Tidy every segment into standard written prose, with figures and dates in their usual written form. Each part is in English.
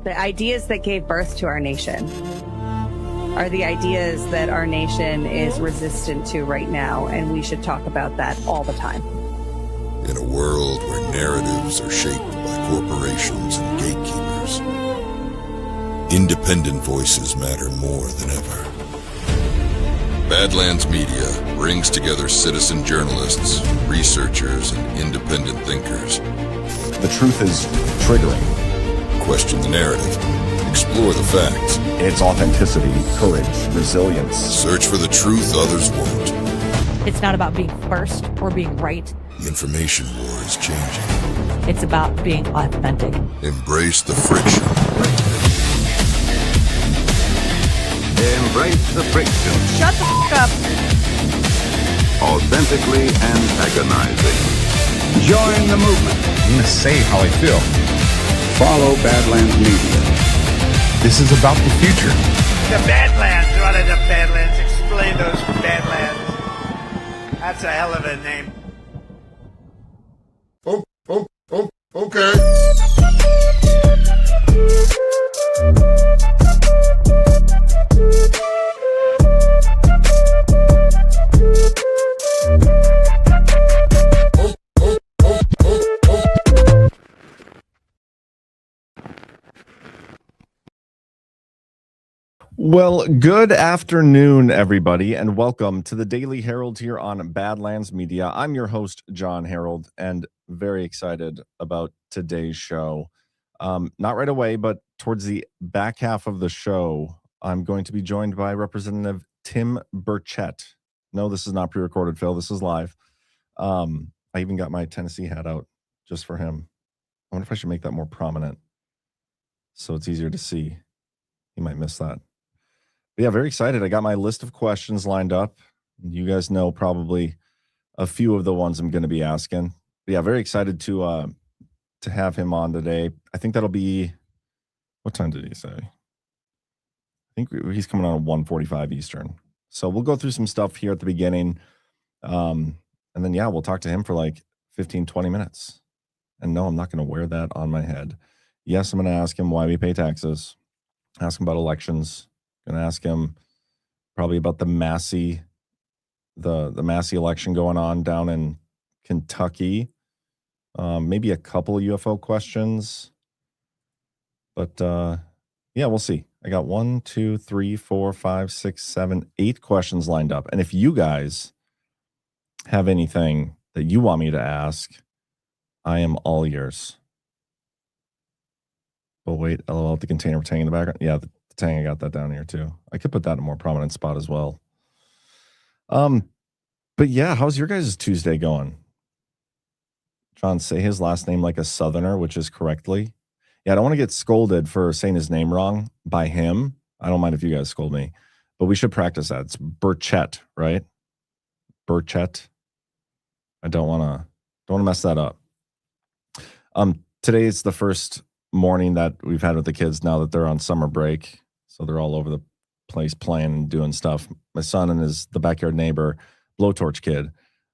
The ideas that gave birth to our nation are the ideas that our nation is resistant to right now, and we should talk about that all the time. In a world where narratives are shaped by corporations and gatekeepers, independent voices matter more than ever. Badlands Media brings together citizen journalists, researchers, and independent thinkers. The truth is triggering. Question the narrative. Explore the facts. It's authenticity, courage, resilience. Search for the truth others won't. It's not about being first or being right. The information war is changing. It's about being authentic. Embrace the friction. Embrace the friction. Shut the f*** up. Authentically antagonizing. Join the movement. I'm going to say how I feel. Follow Badlands Media. This is about the future. The Badlands. What are the Badlands? Explain those Badlands. That's a hell of a name. Okay. Well, good afternoon, everybody, and welcome to the Daily Herald here on Badlands Media. I'm your host, Jon Herold, and very excited about today's show. Not right away, but towards the back half of the show, I'm going to be joined by Representative Tim Burchett. No, this is not pre-recorded, Phil. This is live. I even got my Tennessee hat out just for him. I wonder if I should make that more prominent so it's easier to see. You might miss that. But yeah, very excited. I got my list of questions lined up. You guys know probably a few of the ones I'm going to be asking. But yeah, very excited to have him on today. I think that'll be, what time did he say? I think he's coming on at 1:45 Eastern. So we'll go through some stuff here at the beginning. And then, yeah, we'll talk to him for like 15, 20 minutes. And no, I'm not going to wear that on my head. Yes, I'm going to ask him why we pay taxes. Ask him about elections. Going to ask him probably about the Massey election going on down in Kentucky. Maybe a couple of UFO questions. But yeah, we'll see. I got 1, 2, 3, 4, 5, 6, 7, 8 questions lined up. And if you guys have anything that you want me to ask, I am all ears. Oh, wait, LOL, the container tang in the background. Yeah, the tang, I got that down here too. I could put that in a more prominent spot as well. But yeah, how's your guys' Tuesday going? John, say his last name like a Southerner, which is correctly. Yeah, I don't want to get scolded for saying his name wrong by him. I don't mind if you guys scold me, but we should practice that. It's Burchett, right? Burchett. I don't want to mess that up. Today is the first morning that we've had with the kids now that they're on summer break. So they're all over the place playing and doing stuff. My son and the backyard neighbor, blowtorch kid,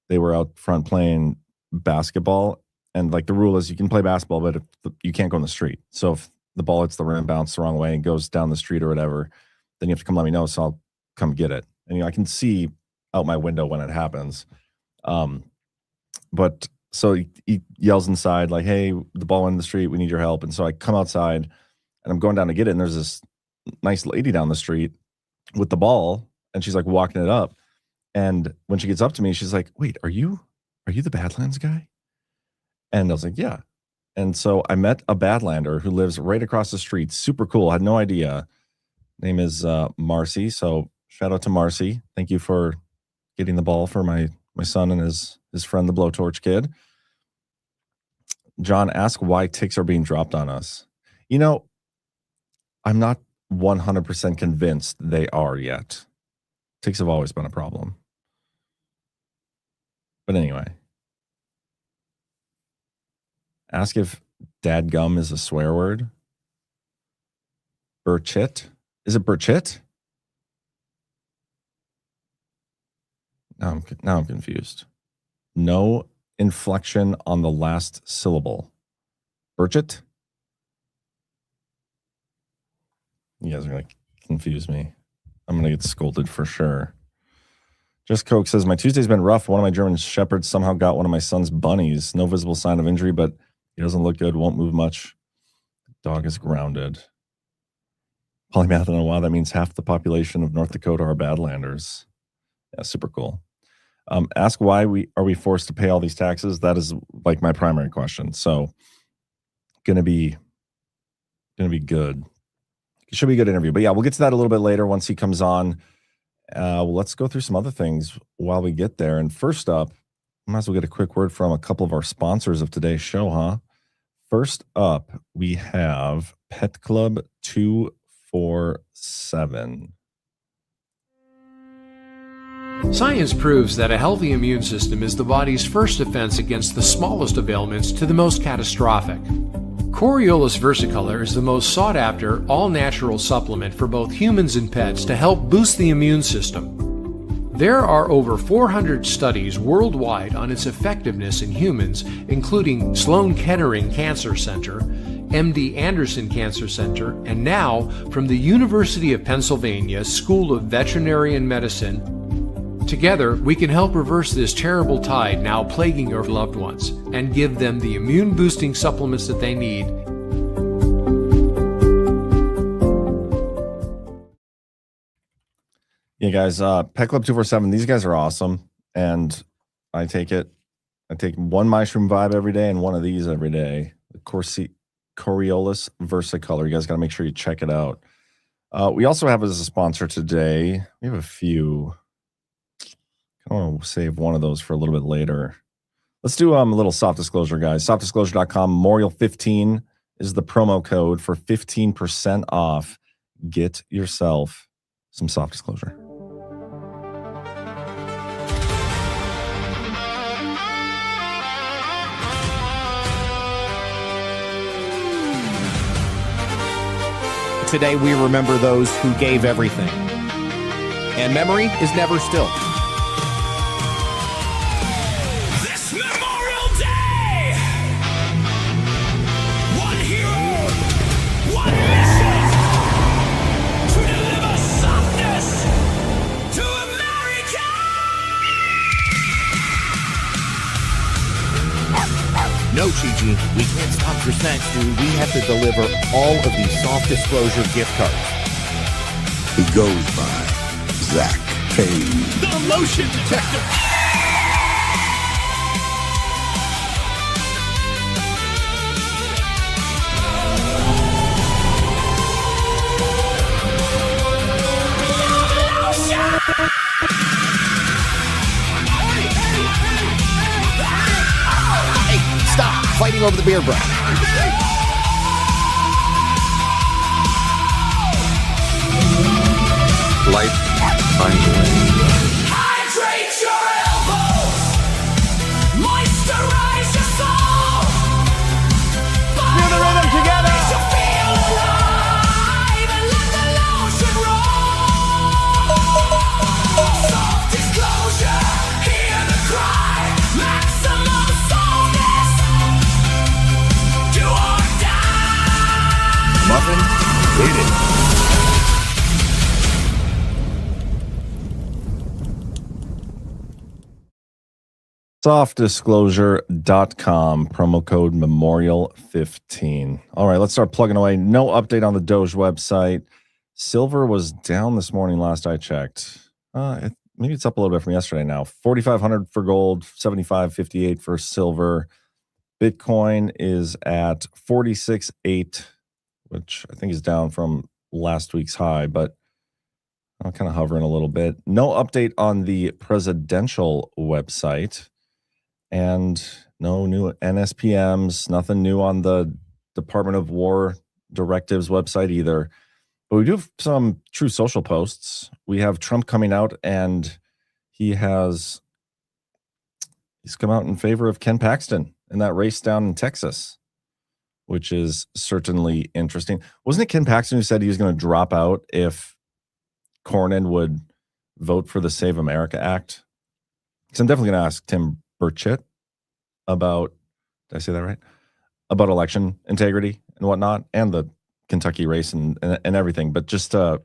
they were out front playing basketball. And like the rule is you can play basketball, but you can't go in the street. So if the ball hits the rim, bounces the wrong way and goes down the street or whatever, then you have to come let me know. So I'll come get it. And I can see out my window when it happens. But so he yells inside like, hey, the ball in the street, we need your help. And so I come outside and I'm going down to get it. And there's this nice lady down the street with the ball. And she's like walking it up. And when she gets up to me, she's like, wait, are you the Badlands guy? And I was like, yeah. And so I met a Badlander who lives right across the street. Super cool. I had no idea. Name is Marcy. So shout out to Marcy. Thank you for getting the ball for my son and his friend, the blowtorch kid. John, ask why ticks are being dropped on us. I'm not 100% convinced they are yet. Ticks have always been a problem. But anyway. Ask if dadgum is a swear word. Burchett? Is it Burchett? Now I'm confused. No inflection on the last syllable. Burchett? You guys are going to confuse me. I'm going to get scolded for sure. Just Coke says, my Tuesday's been rough. One of my German shepherds somehow got one of my son's bunnies. No visible sign of injury, but he doesn't look good, won't move much. Dog is grounded. Polymath in a while, that means half the population of North Dakota are Badlanders. Yeah, super cool. Ask why are we forced to pay all these taxes? That is like my primary question. So gonna be good. It should be a good interview. But yeah, we'll get to that a little bit later once he comes on. Let's go through some other things while we get there. And first up, I might as well get a quick word from a couple of our sponsors of today's show, huh? First up, we have Pet Club 247. Science proves that a healthy immune system is the body's first defense against the smallest of ailments to the most catastrophic. Coriolus versicolor is the most sought-after, all-natural supplement for both humans and pets to help boost the immune system. There are over 400 studies worldwide on its effectiveness in humans, including Sloan Kettering Cancer Center, MD Anderson Cancer Center, and now from the University of Pennsylvania School of Veterinary Medicine. Together, we can help reverse this terrible tide now plaguing your loved ones and give them the immune-boosting supplements that they need. Yeah, guys, Pet Club 247, these guys are awesome. And I take one mushroom vibe every day and one of these every day. The Coriolus versicolor. You guys got to make sure you check it out. We also have as a sponsor today, we have a few. I want to save one of those for a little bit later. Let's do a little soft disclosure, guys. Softdisclosure.com. Memorial 15 is the promo code for 15% off. Get yourself some soft disclosure. Today we remember those who gave everything. And memory is never still. No, Gigi, we can't stop your snacks, dude. We have to deliver all of these soft disclosure gift cards. He goes by Zach Kane. The motion detector! Stop fighting over the beer brush. Life finds a way. Hydrate your elbows, moisturize your soul. Feel the rhythm together. You feel alive and let the lotion roll. Soft disclosure, hear the cry, maximum softness. Do or die. Muffin, read it. Softdisclosure.com, promo code Memorial15. All right, let's start plugging away. No update on the Doge website. Silver was down this morning last I checked. Maybe it's up a little bit from yesterday now. 4,500 for gold, 75.58 for silver. Bitcoin is at 46.8, which I think is down from last week's high, but I'm kind of hovering a little bit. No update on the presidential website. And no new NSPMs, nothing new on the Department of War directives website either. But we do have some True Social posts. We have Trump coming out, and he's come out in favor of Ken Paxton in that race down in Texas, which is certainly interesting. Wasn't it Ken Paxton who said he was going to drop out if Cornyn would vote for the Save America Act? Because I'm definitely going to ask Tim Burchett about, did I say that right? About election integrity and whatnot, and the Kentucky race and everything. But just, that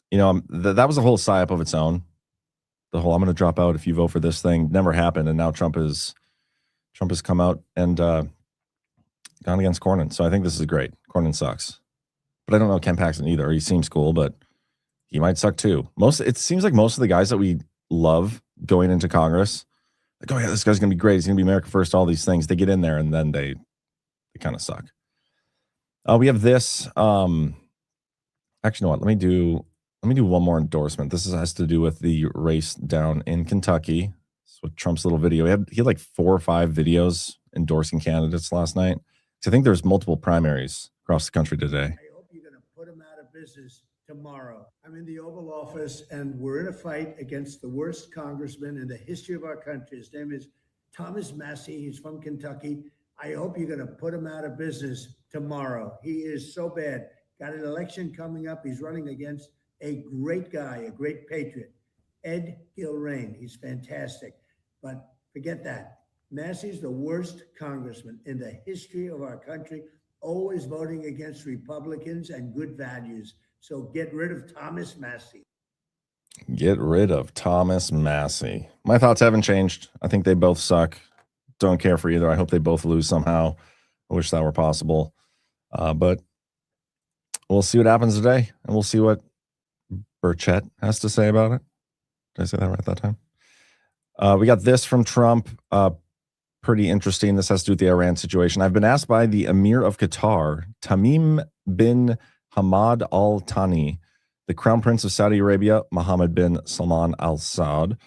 was a whole psyop of its own. The whole I'm going to drop out if you vote for this thing never happened. And now Trump has come out and gone against Cornyn. So I think this is great. Cornyn sucks. But I don't know Ken Paxton either. He seems cool, but he might suck too. It seems like most of the guys that we love going into Congress, like, oh yeah, this guy's going to be great. He's going to be America first, all these things. They get in there and then they kind of suck. We have this. Actually, you know what? Let me do one more endorsement. This has to do with the race down in Kentucky. This is what Trump's little video. He had like 4 or 5 videos endorsing candidates last night. So I think there's multiple primaries across the country today. I hope you're going to put him out of business tomorrow. I'm in the Oval Office, and we're in a fight against the worst congressman in the history of our country. His name is Thomas Massie. He's from Kentucky. I hope you're going to put him out of business tomorrow. He is so bad. Got an election coming up. He's running against a great guy, a great patriot, Ed Gilrain. He's fantastic. But forget that. Massey's the worst congressman in the history of our country, always voting against Republicans and good values. So get rid of Thomas Massie. Get rid of Thomas Massie. My thoughts haven't changed. I think they both suck. Don't care for either. I hope they both lose somehow. I wish that were possible. But we'll see what happens today, and we'll see what Burchett has to say about it. Did I say that right that time? We got this from Trump. Pretty interesting. This has to do with the Iran situation. I've been asked by the Emir of Qatar, Tamim bin Hamad Al Thani, the Crown Prince of Saudi Arabia, Mohammed bin Salman Al Saud,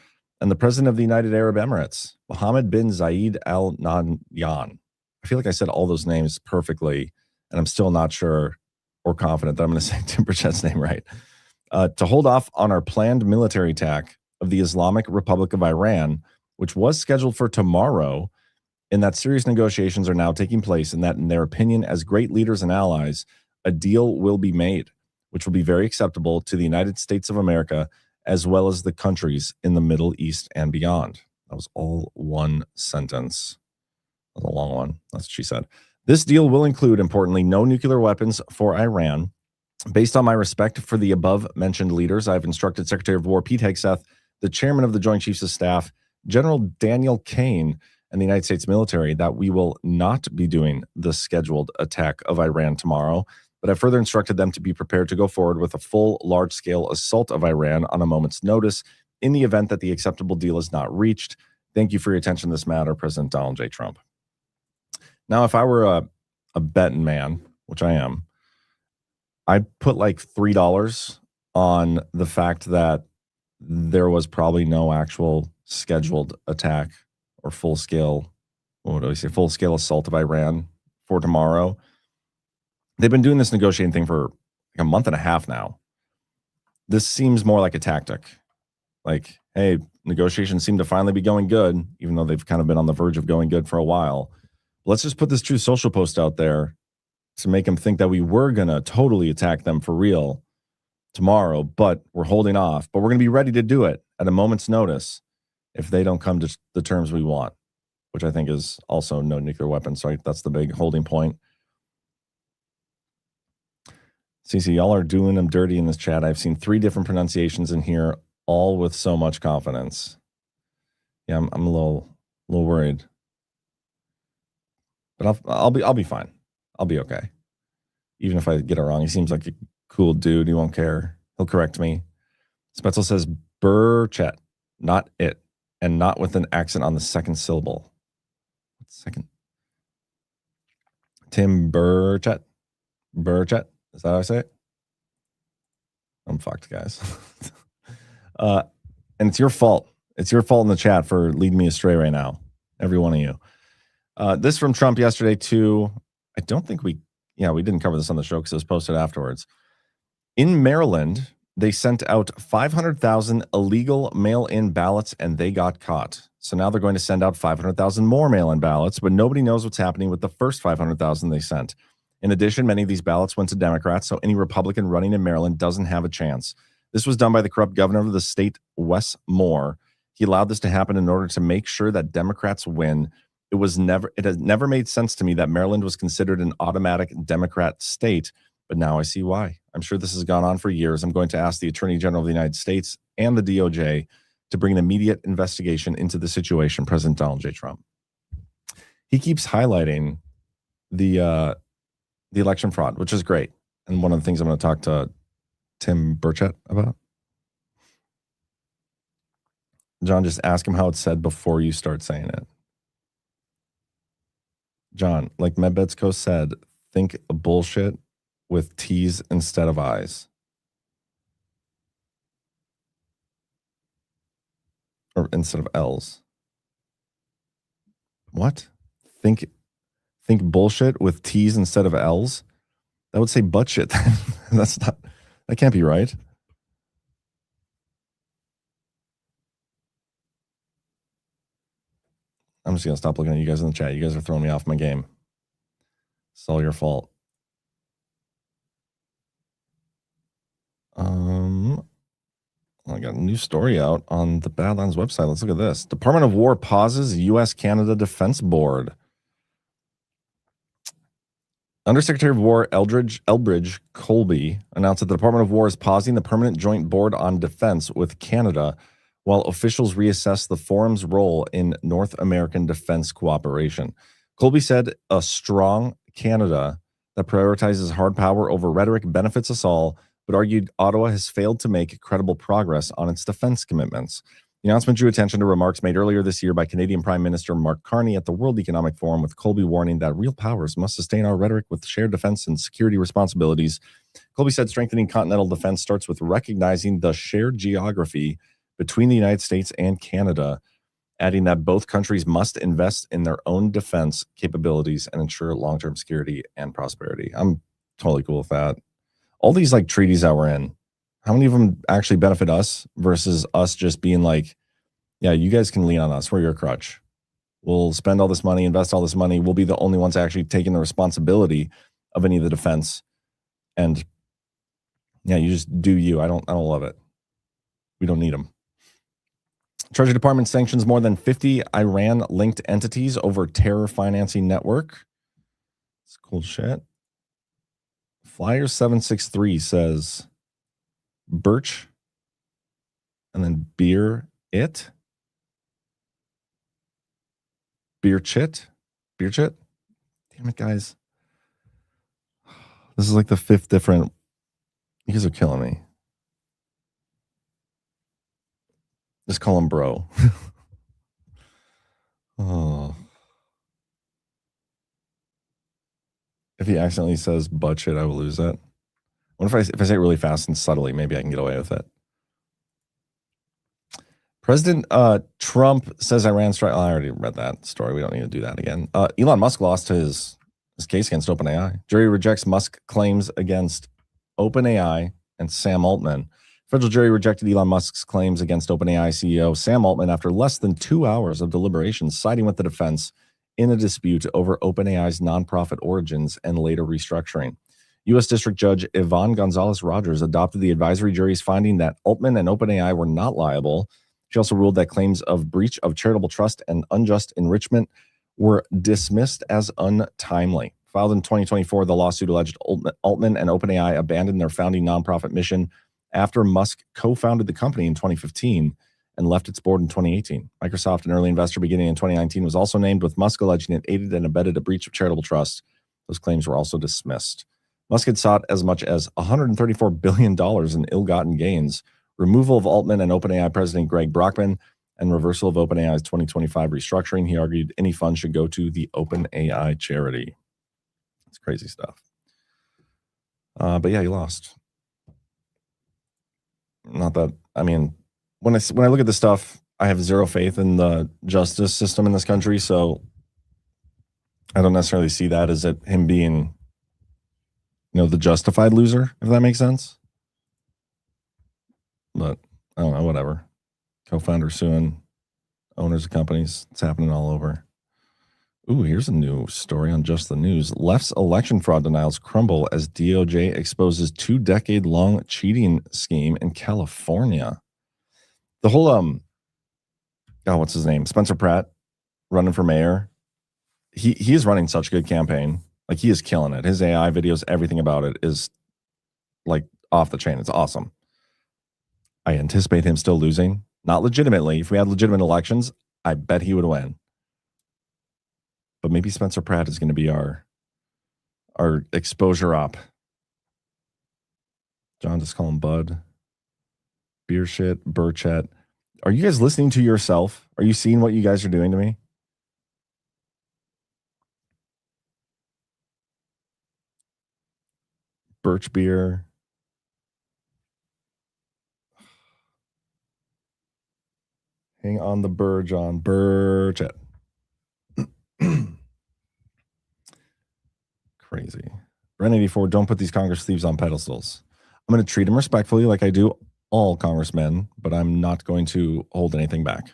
and the President of the United Arab Emirates, Mohammed bin Zayed Al Nahyan. I feel like I said all those names perfectly, and I'm still not sure or confident that I'm going to say Tim Burchett's name right. To hold off on our planned military attack of the Islamic Republic of Iran, which was scheduled for tomorrow, in that serious negotiations are now taking place, and that, in their opinion, as great leaders and allies, a deal will be made, which will be very acceptable to the United States of America, as well as the countries in the Middle East and beyond. That was all one sentence. That was a long one. That's what she said. This deal will include, importantly, no nuclear weapons for Iran. Based on my respect for the above-mentioned leaders, I've instructed Secretary of War Pete Hegseth, the Chairman of the Joint Chiefs of Staff, General Daniel Kane, and the United States military, that we will not be doing the scheduled attack of Iran tomorrow, but I further instructed them to be prepared to go forward with a full, large-scale assault of Iran on a moment's notice in the event that the acceptable deal is not reached. Thank you for your attention to this matter, President Donald J. Trump. Now, if I were a betting man, which I am, I'd put like $3 on the fact that there was probably no actual scheduled attack or full-scale assault of Iran for tomorrow. They've been doing this negotiating thing for like a month and a half now. This seems more like a tactic. Like, hey, negotiations seem to finally be going good, even though they've kind of been on the verge of going good for a while. Let's just put this Truth Social post out there to make them think that we were going to totally attack them for real tomorrow, but we're holding off. But we're going to be ready to do it at a moment's notice if they don't come to the terms we want, which I think is also no nuclear weapons. Right? That's the big holding point. CC, y'all are doing them dirty in this chat. I've seen 3 different pronunciations in here, all with so much confidence. Yeah, I'm a little worried, but I'll be fine. I'll be okay. Even if I get it wrong, he seems like a cool dude. He won't care. He'll correct me. Spetzel says Burchett, not it, and not with an accent on the second syllable. Second. Tim Burchett. Burchett. Is that how I say it? I'm fucked, guys. And it's your fault. It's your fault in the chat for leading me astray right now. Every one of you. This from Trump yesterday too. I don't think we didn't cover this on the show because it was posted afterwards. In Maryland, they sent out 500,000 illegal mail-in ballots and they got caught. So now they're going to send out 500,000 more mail-in ballots, but nobody knows what's happening with the first 500,000 they sent. In addition, many of these ballots went to Democrats, so any Republican running in Maryland doesn't have a chance. This was done by the corrupt governor of the state, Wes Moore. He allowed this to happen in order to make sure that Democrats win. It has never made sense to me that Maryland was considered an automatic Democrat state, but now I see why. I'm sure this has gone on for years. I'm going to ask the Attorney General of the United States and the DOJ to bring an immediate investigation into the situation. President Donald J. Trump. He keeps highlighting the election fraud, which is great. And one of the things I'm going to talk to Tim Burchett about. John, just ask him how it's said before you start saying it. John, like Medvedsko said, think bullshit with T's instead of I's. Or instead of L's. What? Think bullshit with T's instead of L's? That would say butt shit. That can't be right. I'm just going to stop looking at you guys in the chat. You guys are throwing me off my game. It's all your fault. I got a new story out on the Badlands website. Let's look at this. Department of War pauses U.S.-Canada Defense Board. Undersecretary of War Elbridge Colby announced that the Department of War is pausing the Permanent Joint Board on Defense with Canada while officials reassess the forum's role in North American defense cooperation. Colby said a strong Canada that prioritizes hard power over rhetoric benefits us all, but argued Ottawa has failed to make credible progress on its defense commitments. The announcement drew attention to remarks made earlier this year by Canadian Prime Minister Mark Carney at the World Economic Forum, with Colby warning that real powers must sustain our rhetoric with shared defense and security responsibilities. Colby said strengthening continental defense starts with recognizing the shared geography between the United States and Canada, adding that both countries must invest in their own defense capabilities and ensure long-term security and prosperity. I'm totally cool with that. All these like treaties that we're in, how many of them actually benefit us versus us just being like, yeah, you guys can lean on us. We're your crutch. We'll spend all this money, invest all this money. We'll be the only ones actually taking the responsibility of any of the defense. And yeah, you just do you. I don't love it. We don't need them. Treasury Department sanctions more than 50 Iran-linked entities over terror financing network. It's cool shit. Flyer 763 says Birch and then Beer Chit. Damn it, guys. This is like the fifth different. You guys are killing me. Just call him bro. Oh. If he accidentally says butt shit, I will lose it. What if I say it really fast and subtly? Maybe I can get away with it. President Trump says Iran strike. I already read that story. We don't need to do that again. Elon Musk lost his case against OpenAI. Jury rejects Musk claims against OpenAI and Sam Altman. Federal jury rejected Elon Musk's claims against OpenAI CEO Sam Altman after less than 2 hours of deliberations, siding with the defense in a dispute over OpenAI's nonprofit origins and later restructuring. U.S. District Judge Yvonne Gonzalez-Rogers adopted the advisory jury's finding that Altman and OpenAI were not liable. She also ruled that claims of breach of charitable trust and unjust enrichment were dismissed as untimely. Filed in 2024, the lawsuit alleged Altman and OpenAI abandoned their founding nonprofit mission after Musk co-founded the company in 2015 and left its board in 2018. Microsoft, an early investor beginning in 2019, was also named, with Musk alleging it aided and abetted a breach of charitable trust. Those claims were also dismissed. Musk had sought as much as $134 billion in ill-gotten gains, removal of Altman and OpenAI President Greg Brockman, and reversal of OpenAI's 2025 restructuring. He argued any funds should go to the OpenAI charity. It's crazy stuff. But yeah, he lost. Not that, I mean, when I look at this stuff, I have zero faith in the justice system in this country, so I don't necessarily see that as him being, the justified loser, if that makes sense. But I don't know, whatever. Co-founder suing owners of companies. It's happening all over. Ooh, here's a new story on Just the News. Left's election fraud denials crumble as DOJ exposes 2-decade-long cheating scheme in California. The whole, what's his name? Spencer Pratt running for mayor he is running such a good campaign. Like, he is killing it. His AI videos, everything about it is like off the chain. It's awesome. I anticipate him still losing. Not legitimately. If we had legitimate elections, I bet he would win. But maybe Spencer Pratt is going to be our exposure op. John, just call him Bud. Beer shit, Burchett. Are you guys listening to yourself? Are you seeing what you guys are doing to me? Birch beer. Hang on the burr, John. Burchett. Crazy. Brent 84, don't put these Congress thieves on pedestals. I'm going to treat them respectfully like I do all congressmen, but I'm not going to hold anything back,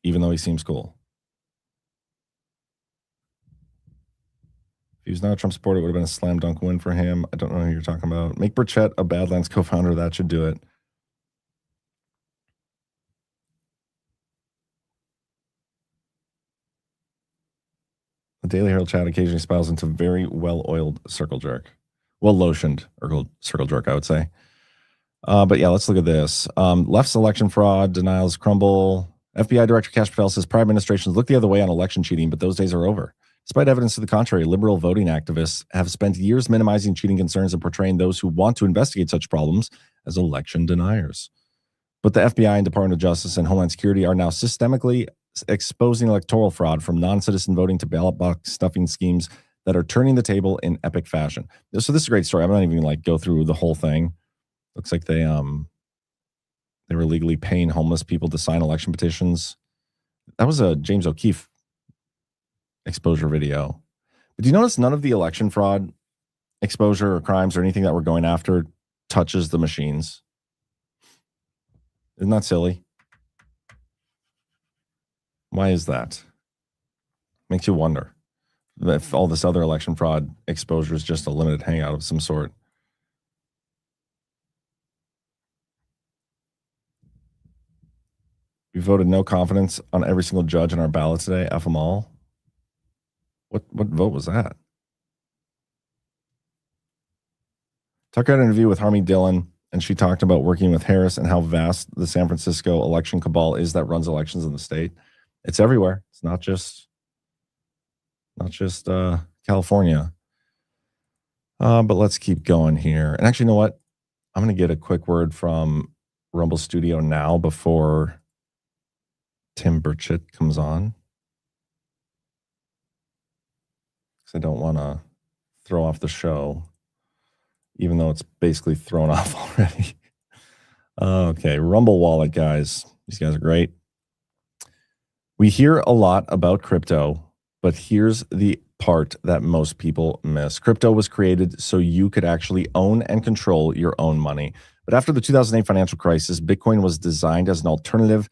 even though he seems cool. If he was not a Trump supporter, it would have been a slam dunk win for him. I don't know who you're talking about. Make Burchett a Badlands co-founder. That should do it. The Daily Herald chat occasionally spirals into very well-oiled circle jerk. Well-lotioned circle jerk, I would say. But yeah, let's look at this. Left's election fraud, denials crumble. FBI Director Kash Patel says prior administrations look the other way on election cheating, but those days are over. Despite evidence to the contrary, liberal voting activists have spent years minimizing cheating concerns and portraying those who want to investigate such problems as election deniers. But the FBI and Department of Justice and Homeland Security are now systemically exposing electoral fraud, from non-citizen voting to ballot box stuffing schemes that are turning the table in epic fashion. So this is a great story. I'm not even go through the whole thing. Looks like they were illegally paying homeless people to sign election petitions. That was a James O'Keefe exposure video. But do you notice none of the election fraud exposure or crimes or anything that we're going after touches the machines? Isn't that silly? Why is that? Makes you wonder if all this other election fraud exposure is just a limited hangout of some sort. We voted no confidence on every single judge in our ballot today. F them all. What vote was that? Tucker had an interview with Harmy Dillon, and she talked about working with Harris and how vast the San Francisco election cabal is that runs elections in the state. It's everywhere. It's not just California. But let's keep going here. And actually, you know what? I'm going to get a quick word from Rumble Studio now before Tim Burchett comes on, because I don't want to throw off the show, even though it's basically thrown off already. Okay, Rumble Wallet, guys. These guys are great. We hear a lot about crypto, but here's the part that most people miss. Crypto was created so you could actually own and control your own money. But after the 2008 financial crisis, Bitcoin was designed as an alternative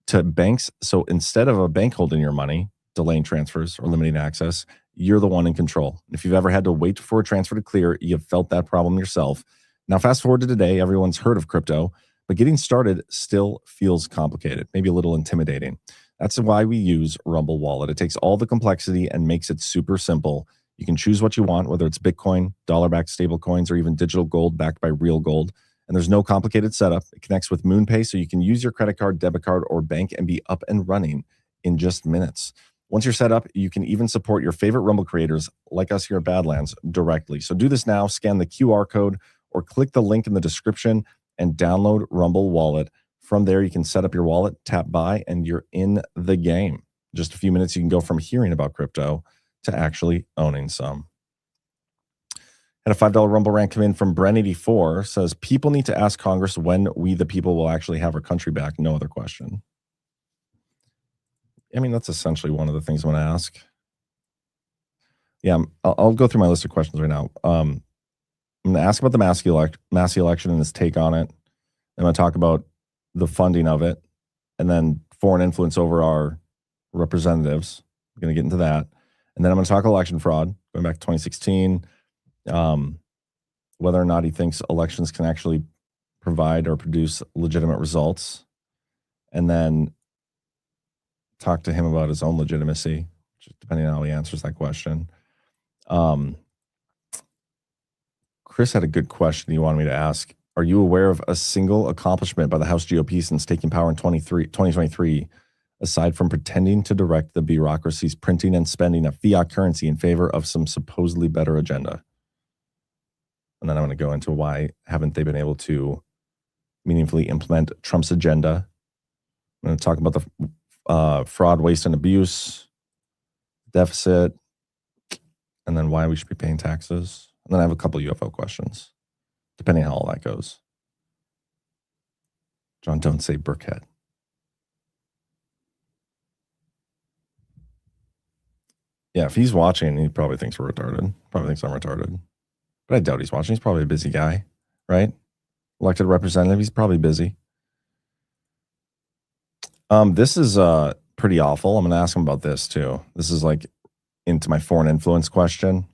to banks. So instead of a bank holding your money, delaying transfers or limiting access, you're the one in control. If you've ever had to wait for a transfer to clear, you've felt that problem yourself. Now, fast forward to today, everyone's heard of crypto, but getting started still feels complicated, maybe a little intimidating. That's why we use Rumble Wallet. It takes all the complexity and makes it super simple. You can choose what you want, whether it's Bitcoin, dollar-backed stable coins, or even digital gold backed by real gold. And there's no complicated setup. It connects with MoonPay, so you can use your credit card, debit card, or bank and be up and running in just minutes. Once you're set up, you can even support your favorite Rumble creators like us here at Badlands directly. So do this now. Scan the QR code or click the link in the description and download Rumble Wallet. From there, you can set up your wallet, tap buy, and you're in the game. Just a few minutes, you can go from hearing about crypto to actually owning some. Had a $5 Rumble rant come in from Bren84. Says, people need to ask Congress when we, the people, will actually have our country back. No other question. I mean, that's essentially one of the things I'm going to ask. Yeah, I'll go through my list of questions right now. I'm going to ask about the Massey election and his take on it. I'm going to talk about the funding of it, and then foreign influence over our representatives. I'm going to get into that. And then I'm going to talk election fraud, going back to 2016, whether or not he thinks elections can actually provide or produce legitimate results, and then talk to him about his own legitimacy, just depending on how he answers that question. Chris had a good question he wanted me to ask. Are you aware of a single accomplishment by the House GOP since taking power in 2023, aside from pretending to direct the bureaucracy's printing and spending of fiat currency in favor of some supposedly better agenda? And then I'm going to go into why haven't they been able to meaningfully implement Trump's agenda. I'm going to talk about the fraud, waste, and abuse, deficit, and then why we should be paying taxes. And then I have a couple UFO questions, depending on how all that goes. John, don't say Burkhead. Yeah, if he's watching, he probably thinks we're retarded. Probably thinks I'm retarded. But I doubt he's watching. He's probably a busy guy, right? Elected representative, he's probably busy. This is pretty awful. I'm going to ask him about this too. This is like into my foreign influence question.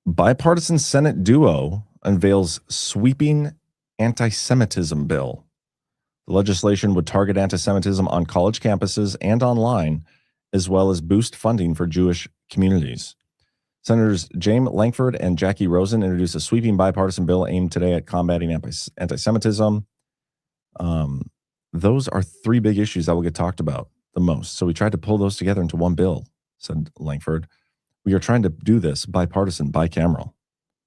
Bipartisan Senate duo unveils sweeping anti-Semitism bill. The legislation would target anti-Semitism on college campuses and online, as well as boost funding for Jewish communities. Senators James Lankford and Jackie Rosen introduced a sweeping bipartisan bill aimed today at combating anti-Semitism. Those are three big issues that will get talked about the most. So we tried to pull those together into one bill, said Lankford. We are trying to do this bipartisan, bicameral.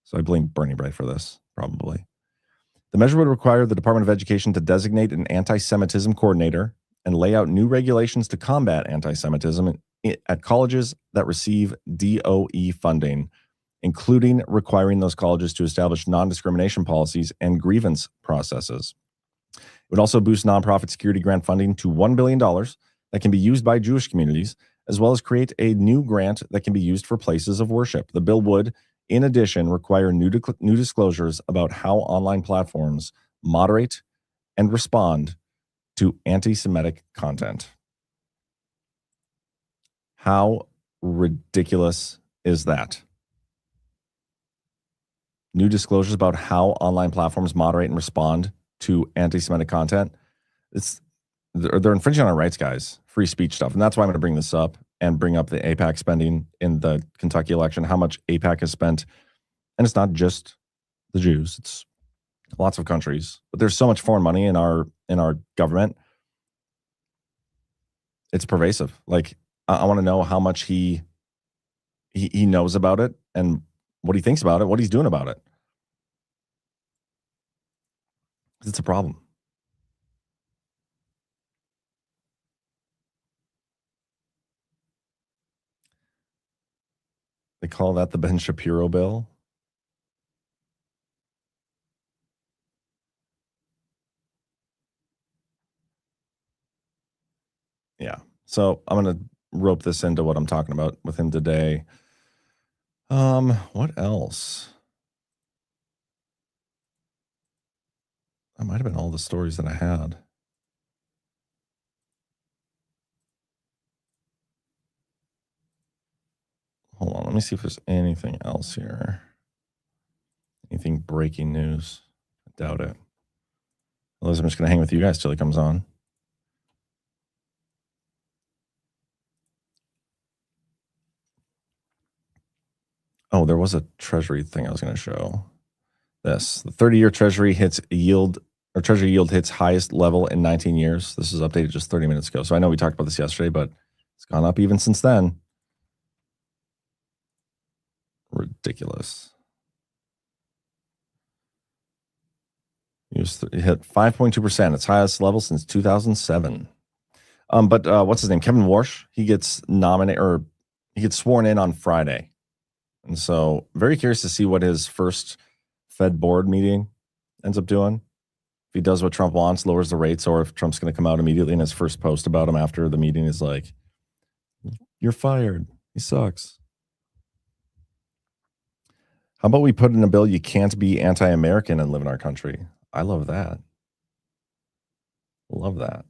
So I blame Bernie Bright for this, probably. The measure would require the Department of Education to designate an anti-Semitism coordinator and lay out new regulations to combat anti-Semitism at colleges that receive DOE funding, including requiring those colleges to establish non-discrimination policies and grievance processes. It would also boost nonprofit security grant funding to $1 billion that can be used by Jewish communities, as well as create a new grant that can be used for places of worship. The bill would, in addition, require new disclosures about how online platforms moderate and respond to anti-Semitic content. How ridiculous is that? New disclosures about how online platforms moderate and respond to anti-Semitic content. They're infringing on our rights, guys. Free speech stuff. And that's why I'm going to bring this up and bring up the AIPAC spending in the Kentucky election, how much AIPAC has spent. And it's not just the Jews. It's lots of countries. But there's so much foreign money in our government. It's pervasive. Like, I want to know how much he knows about it and what he thinks about it, what he's doing about it. It's a problem. They call that the Ben Shapiro bill. Yeah. So I'm going to rope this into what I'm talking about with him today. What else? That might have been all the stories that I had. Hold on, let me see if there's anything else here. Anything breaking news? I doubt it. Otherwise, I'm just going to hang with you guys till he comes on. Oh, there was a treasury thing I was going to show. This, the 30-year treasury treasury yield hits highest level in 19 years. This is updated just 30 minutes ago. So I know we talked about this yesterday, but it's gone up even since then. Ridiculous. It hit 5.2%, its highest level since 2007. But what's his name? Kevin Warsh. He gets nominated, or he gets sworn in on Friday. And so very curious to see what his first Fed board meeting ends up doing. If he does what Trump wants, lowers the rates, or if Trump's going to come out immediately in his first post about him after the meeting is like, you're fired. He sucks. How about we put in a bill you can't be anti-American and live in our country? I love that. Love that.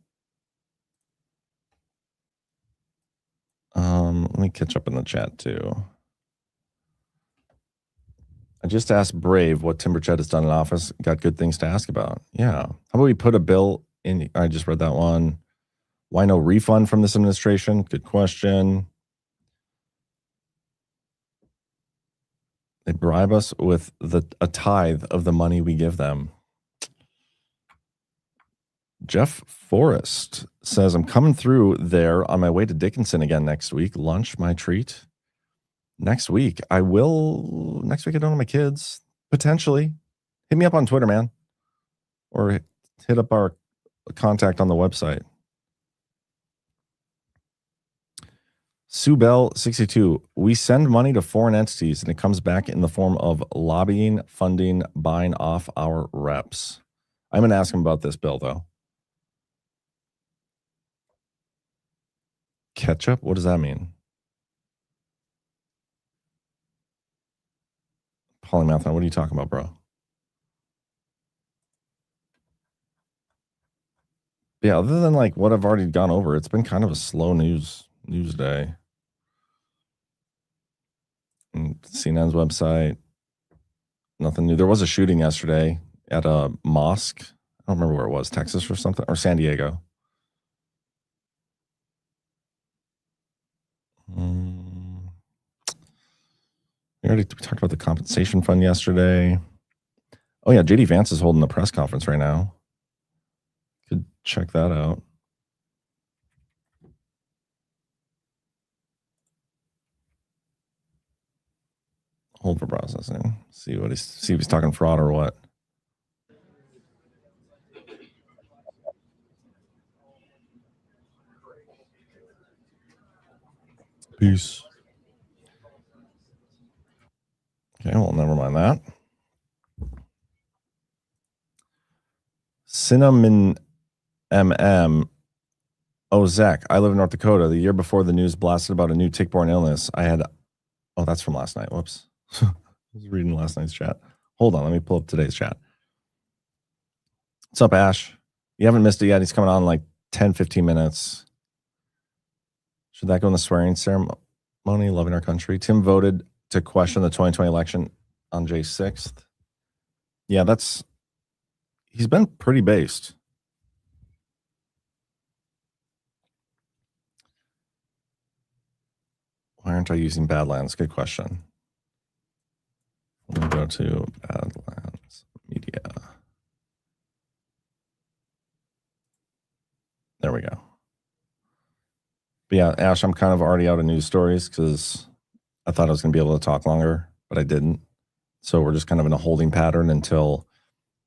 Let me catch up in the chat too. I just asked Brave what Tim Burchett has done in office. Got good things to ask about. Yeah. How about we put a bill in? I just read that one. Why no refund from this administration? Good question. They bribe us with a tithe of the money we give them. Jeff Forrest says, I'm coming through there on my way to Dickinson again next week. Lunch, my treat. Next week, I don't have my kids. Potentially. Hit me up on Twitter, man. Or hit up our contact on the website. Sue Bell 62. We send money to foreign entities and it comes back in the form of lobbying, funding, buying off our reps. I'm going to ask him about this bill, though. Ketchup? What does that mean? Polymath, what are you talking about, bro? Yeah, other than like what I've already gone over, it's been kind of a slow news day. And CNN's website, nothing new. There was a shooting yesterday at a mosque. I don't remember where it was, Texas or something, or San Diego. We talked about the compensation fund yesterday. Oh yeah, JD Vance is holding a press conference right now. Could check that out. Hold for processing. See if he's talking fraud or what. Peace. Okay, well, never mind that. Cinnamon MM. Oh, Zach, I live in North Dakota. The year before the news blasted about a new tick-borne illness, I had... Oh, that's from last night. Whoops. I was reading last night's chat. Hold on, let me pull up today's chat. What's up, Ash? You haven't missed it yet. He's coming on in like 10, 15 minutes. Should that go in the swearing ceremony? Loving our country. Tim voted to question the 2020 election on J 6th. Yeah, he's been pretty based. Why aren't I using Badlands? Good question. Let me go to Badlands Media. There we go. But yeah, Ash, I'm kind of already out of news stories because I thought I was going to be able to talk longer, but I didn't. So we're just kind of in a holding pattern until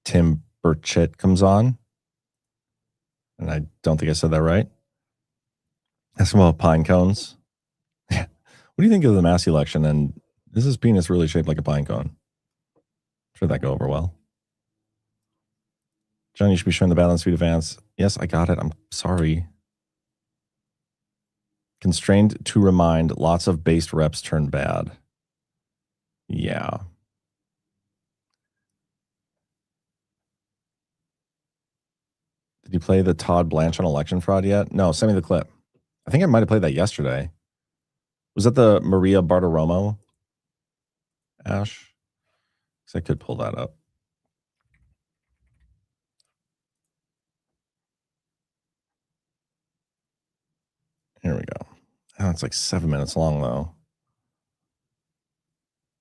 Tim Burchett comes on. And I don't think I said that right. Ask him about pine cones. What do you think of the mass election? And is his penis really shaped like a pine cone? Should that go over well? John, you should be showing the balance speed advance. Yes, I got it. I'm sorry. Constrained to remind, lots of based reps turn bad. Yeah. Did you play the Todd Blanche on election fraud yet? No, send me the clip. I think I might have played that yesterday. Was that the Maria Bartiromo? Ash? Because I could pull that up. Here we go. Oh, it's like 7 minutes long, though.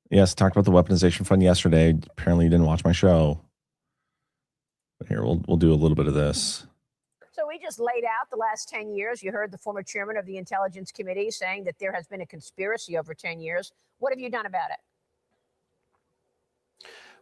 Yes, talked about the weaponization fund yesterday. Apparently, you didn't watch my show. But here, we'll do a little bit of this. So we just laid out the last 10 years. You heard the former chairman of the Intelligence Committee saying that there has been a conspiracy over 10 years. What have you done about it?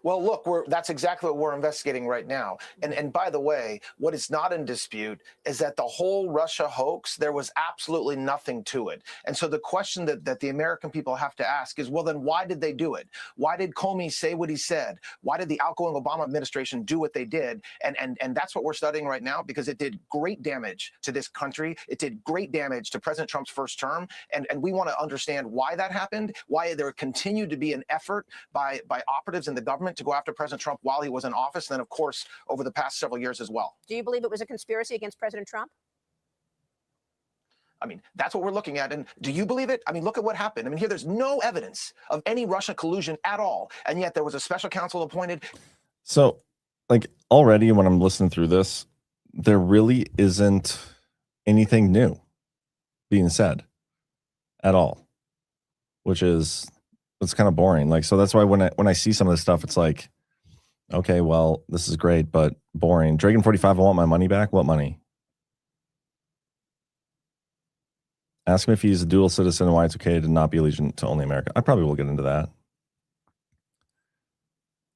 Well, look, that's exactly what we're investigating right now. And by the way, what is not in dispute is that the whole Russia hoax, there was absolutely nothing to it. And so the question that the American people have to ask is, well, then why did they do it? Why did Comey say what he said? Why did the outgoing Obama administration do what they did? And that's what we're studying right now, because it did great damage to this country. It did great damage to President Trump's first term. And we want to understand why that happened, why there continued to be an effort by operatives in the government to go after President Trump while he was in office, and then, of course, over the past several years as well. Do you believe it was a conspiracy against President Trump? I mean, that's what we're looking at. And do you believe it? I mean, look at what happened. I mean, here, there's no evidence of any Russian collusion at all. And yet there was a special counsel appointed. So, like, already when I'm listening through this, there really isn't anything new being said at all, which is, it's kind of boring. Like, so that's why when I see some of this stuff, it's like, okay, well, this is great, but boring. Dragon 45, I want my money back. What money? Ask him if he's a dual citizen and why it's okay to not be allegiant to only America. I probably will get into that.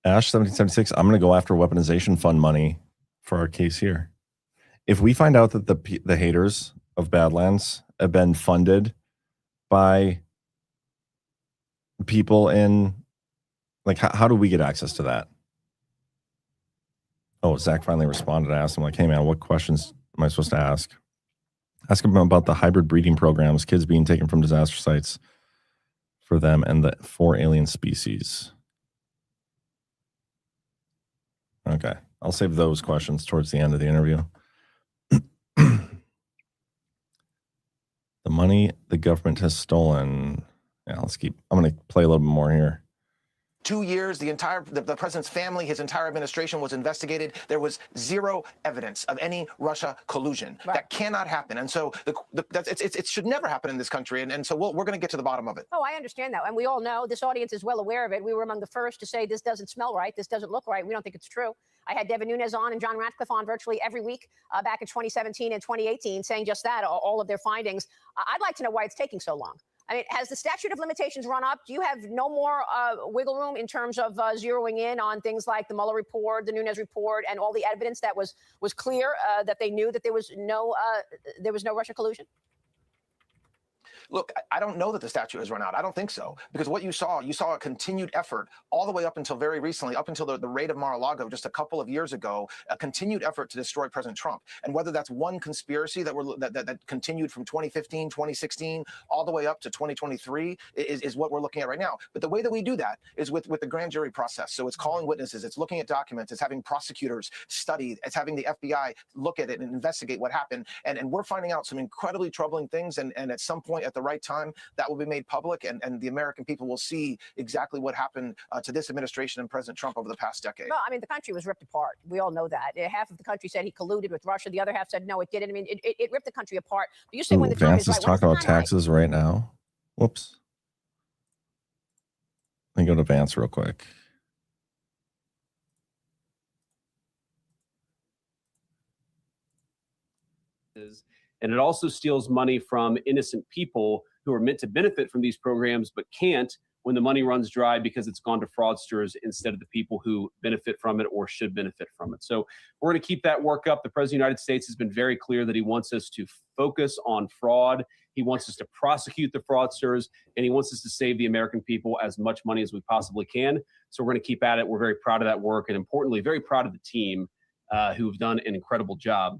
Ash 1776, I'm going to go after weaponization fund money for our case here. If we find out that the haters of Badlands have been funded by people in, like, how do we get access to that? Oh, Zach finally responded. I asked him, like, hey, man, what questions am I supposed to ask? Ask him about the hybrid breeding programs, kids being taken from disaster sites for them and the 4 alien species. Okay, I'll save those questions towards the end of the interview. The money the government has stolen. Yeah, I'm going to play a little bit more here. 2 years, the president's family, his entire administration was investigated. There was zero evidence of any Russia collusion. Right. That cannot happen. And so it should never happen in this country. And so we're going to get to the bottom of it. Oh, I understand that. And we all know, this audience is well aware of it. We were among the first to say this doesn't smell right. This doesn't look right. We don't think it's true. I had Devin Nunes on and John Ratcliffe on virtually every week back in 2017 and 2018 saying just that, all of their findings. I'd like to know why it's taking so long. I mean, has the statute of limitations run up? Do you have no more wiggle room in terms of zeroing in on things like the Mueller report, the Nunes report, and all the evidence that was clear that they knew that there was no Russian collusion? Look, I don't know that the statute has run out. I don't think so. Because what you saw a continued effort all the way up until very recently, up until the raid of Mar-a-Lago just a couple of years ago, a continued effort to destroy President Trump. And whether that's one conspiracy that continued from 2015, 2016, all the way up to 2023 is what we're looking at right now. But the way that we do that is with the grand jury process. So it's calling witnesses, it's looking at documents, it's having prosecutors study, it's having the FBI look at it and investigate what happened. And we're finding out some incredibly troubling things. And at some point at the right time, that will be made public, and the American people will see exactly what happened to this administration and President Trump over the past decade. No, I mean, the country was ripped apart. We all know that. Half of the country said he colluded with Russia. The other half said, no, it didn't. I mean, it ripped the country apart. But you say when the time is right. Vance is talking about taxes right now. Whoops. Let me go to Vance real quick. And it also steals money from innocent people who are meant to benefit from these programs but can't when the money runs dry because it's gone to fraudsters instead of the people who benefit from it or should benefit from it. So we're going to keep that work up. The President of the United States has been very clear that he wants us to focus on fraud. He wants us to prosecute the fraudsters, and he wants us to save the American people as much money as we possibly can. So we're going to keep at it. We're very proud of that work, and importantly, very proud of the team who've done an incredible job.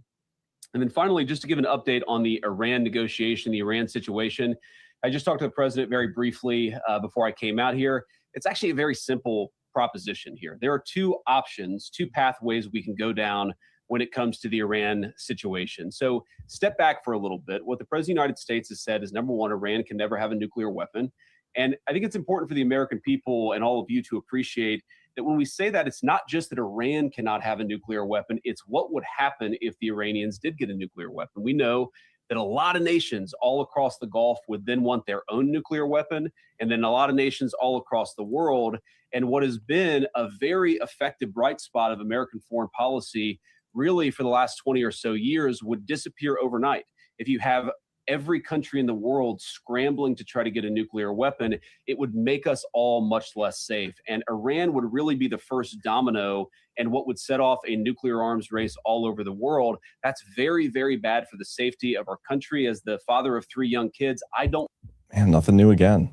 And then finally, just to give an update on the Iran negotiation, the Iran situation, I just talked to the president very briefly before I came out here. It's actually a very simple proposition here. There are two options, two pathways we can go down when it comes to the Iran situation. So step back for a little bit. What the president of the United States has said is, number one, Iran can never have a nuclear weapon. And I think it's important for the American people and all of you to appreciate that when we say that, it's not just that Iran cannot have a nuclear weapon, it's what would happen if the Iranians did get a nuclear weapon. We know that a lot of nations all across the Gulf would then want their own nuclear weapon, and then a lot of nations all across the world. And what has been a very effective bright spot of American foreign policy really for the last 20 or so years would disappear overnight. If you have every country in the world scrambling to try to get a nuclear weapon, it would make us all much less safe. And Iran would really be the first domino and what would set off a nuclear arms race all over the world. That's very, very bad for the safety of our country. As the father of 3 young kids, Man, nothing new again.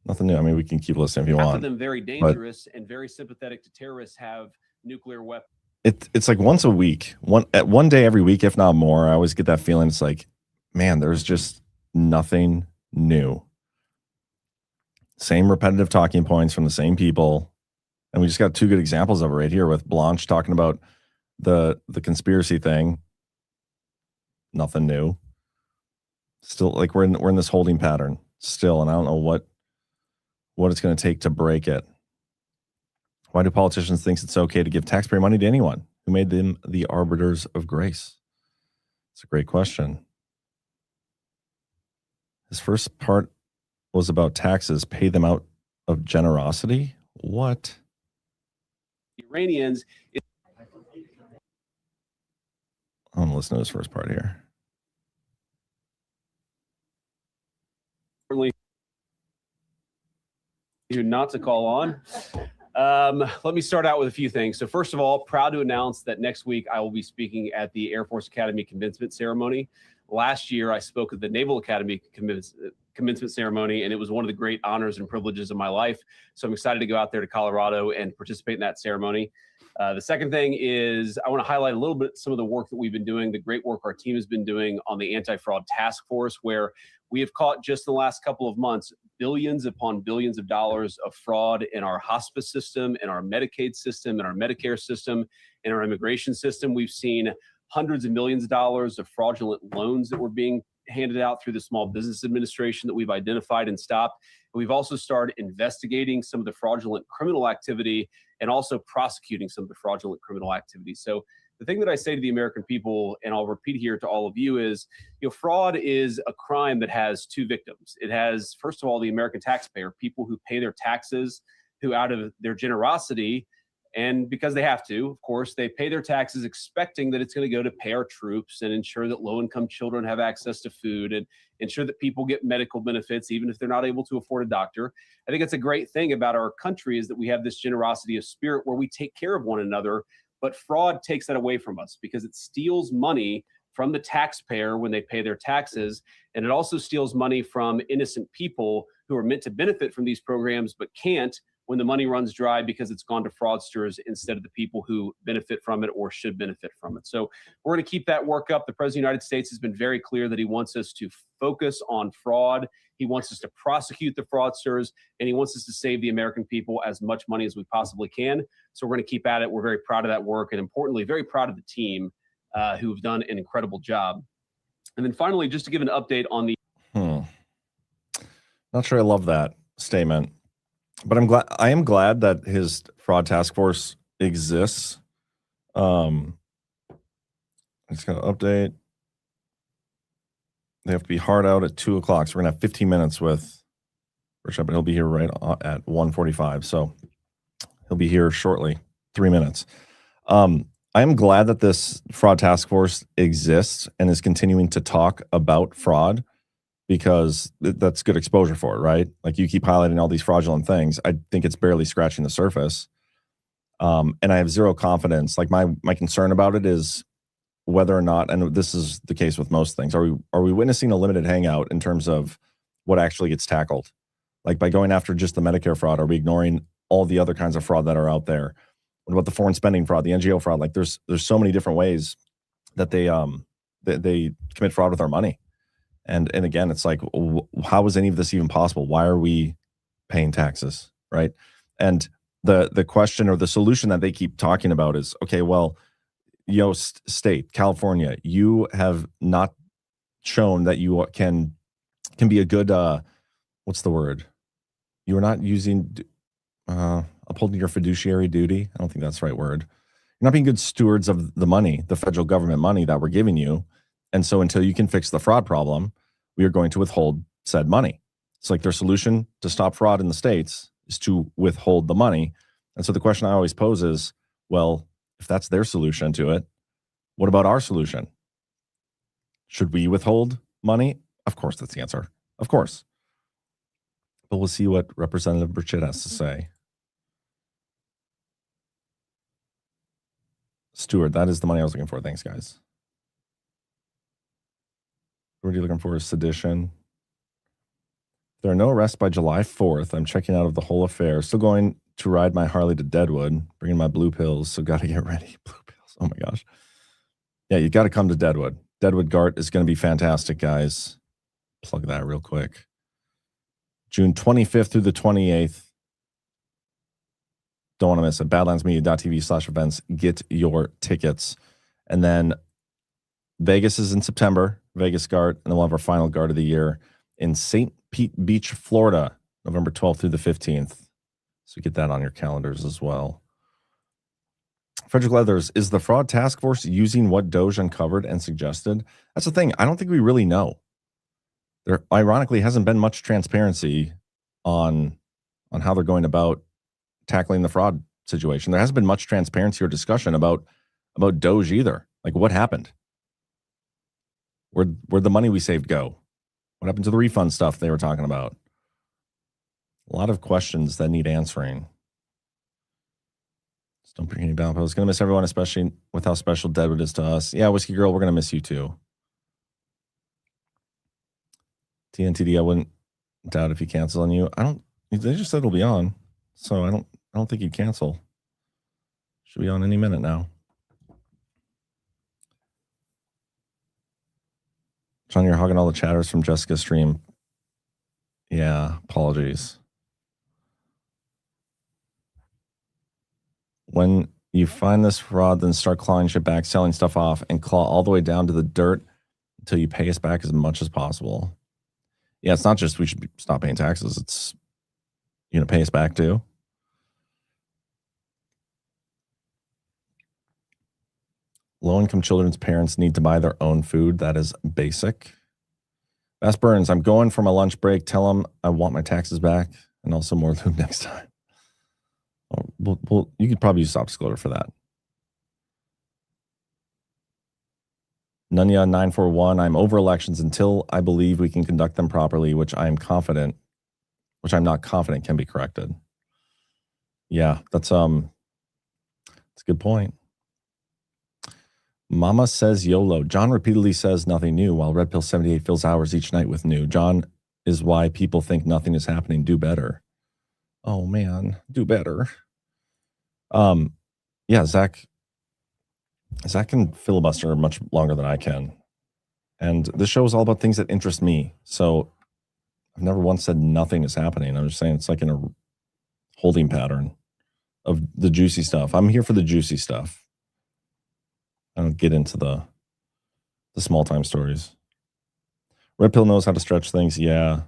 Nothing new. I mean, we can keep listening if you want. Half of them very dangerous and very sympathetic to terrorists have nuclear weapons. It's like once a week, one day every week, if not more. I always get that feeling. It's like, man, there's just nothing new. Same repetitive talking points from the same people. And we just got 2 good examples of it right here with Blanche talking about the conspiracy thing. Nothing new. Still, like we're in this holding pattern still, and I don't know what it's going to take to break it. Why do politicians think it's okay to give taxpayer money to anyone who made them the arbiters of grace? It's a great question. His first part was about taxes, pay them out of generosity. What? Iranians. I want to listen to his first part here. Not to call on. Let me start out with a few things. So first of all, proud to announce that next week I will be speaking at the Air Force Academy commencement ceremony. Last year I spoke at the Naval Academy commencement ceremony, and it was one of the great honors and privileges of my life. So I'm excited to go out there to Colorado and participate in that ceremony. The second thing is I want to highlight a little bit some of the work that we've been doing, the great work our team has been doing on the anti-fraud task force, where we have caught just in the last couple of months billions upon billions of dollars of fraud in our hospice system, in our Medicaid system, in our Medicare system, in our immigration system. We've seen hundreds of millions of dollars of fraudulent loans that were being handed out through the Small Business Administration that we've identified and stopped. We've also started investigating some of the fraudulent criminal activity and also prosecuting some of the fraudulent criminal activity. So the thing that I say to the American people, and I'll repeat here to all of you, is, fraud is a crime that has two victims. It has, first of all, the American taxpayer, people who pay their taxes, who out of their generosity, and because they have to, of course, they pay their taxes expecting that it's going to go to pay our troops and ensure that low-income children have access to food and ensure that people get medical benefits, even if they're not able to afford a doctor. I think it's a great thing about our country is that we have this generosity of spirit where we take care of one another, but fraud takes that away from us because it steals money from the taxpayer when they pay their taxes, and it also steals money from innocent people who are meant to benefit from these programs but can't when the money runs dry because it's gone to fraudsters instead of the people who benefit from it or should benefit from it. So we're going to keep that work up. The President of the United States has been very clear that he wants us to focus on fraud. He wants us to prosecute the fraudsters, and he wants us to save the American people as much money as we possibly can. So we're going to keep at it. We're very proud of that work, and importantly, very proud of the team who've done an incredible job. And then finally, just to give an update on the... Not sure I love that statement. But I am glad that his fraud task force exists. I'm just going to update. They have to be hard out at 2 o'clock. So we're going to have 15 minutes with Burchett, but he'll be here right at 1:45. So he'll be here shortly, 3 minutes. I am glad that this fraud task force exists and is continuing to talk about fraud, because that's good exposure for it, right? Like, you keep highlighting all these fraudulent things. I think it's barely scratching the surface. And I have zero confidence. Like, my concern about it is whether or not, and this is the case with most things, are we witnessing a limited hangout in terms of what actually gets tackled? Like, by going after just the Medicare fraud, are we ignoring all the other kinds of fraud that are out there? What about the foreign spending fraud, the NGO fraud? Like, there's so many different ways that they commit fraud with our money. And again, it's like, how is any of this even possible? Why are we paying taxes, right? And the question or the solution that they keep talking about is, okay, well, state, California, you have not shown that you can be a good, what's the word? You are not upholding your fiduciary duty. I don't think that's the right word. You're not being good stewards of the money, the federal government money that we're giving you. And so until you can fix the fraud problem, we are going to withhold said money. It's like their solution to stop fraud in the states is to withhold the money. And so the question I always pose is, well, if that's their solution to it, what about our solution? Should we withhold money? Of course, that's the answer. Of course. But we'll see what Representative Burchett has to say. Stewart, that is the money I was looking for. Thanks, guys. What are you looking for? Sedition. There are no arrests by July 4th. I'm checking out of the whole affair. Still going to ride my Harley to Deadwood, bringing my blue pills. So got to get ready. Blue pills. Oh my gosh. Yeah, you got to come to Deadwood. Deadwood Gart is going to be fantastic, guys. Plug that real quick. June 25th through the 28th. Don't want to miss it. Badlandsmedia.tv/events. Get your tickets. And then Vegas is in September. Vegas Gart, and then we'll have our final Gart of the year in St. Pete Beach, Florida, November 12th through the 15th. So get that on your calendars as well. Frederick Leathers, is the fraud task force using what Doge uncovered and suggested? That's the thing. I don't think we really know. There ironically hasn't been much transparency on how they're going about tackling the fraud situation. There hasn't been much transparency or discussion about Doge either. Like, what happened? Where'd the money we saved go? What happened to the refund stuff they were talking about? A lot of questions that need answering. Don't bring any down. I was going to miss everyone, especially with how special Deadwood is to us. Yeah, Whiskey Girl, we're going to miss you too. TNTD, I wouldn't doubt if he cancels on you. They just said it'll be on, so I don't think he'd cancel. Should be on any minute now. John, you're hogging all the chatters from Jessica's stream. Yeah, apologies. When you find this fraud, then start clawing shit back, selling stuff off, and claw all the way down to the dirt until you pay us back as much as possible. Yeah, it's not just we should stop paying taxes. It's, pay us back too. Low-income children's parents need to buy their own food. That is basic. Bass Burns, I'm going for my lunch break. Tell them I want my taxes back and also more lube next time. Well, you could probably use Soft-Disclosure for that. Nunya 941, I'm over elections until I believe we can conduct them properly, which I'm not confident can be corrected. Yeah, that's a good point. Mama says YOLO. John repeatedly says nothing new, while Red Pill 78 fills hours each night with new. John is why people think nothing is happening. Do better. Oh man, do better. Yeah, Zach can filibuster much longer than I can. And this show is all about things that interest me. So I've never once said nothing is happening. I'm just saying it's like in a holding pattern of the juicy stuff. I'm here for the juicy stuff. I don't get into the small time stories. Red Pill knows how to stretch things. Yeah.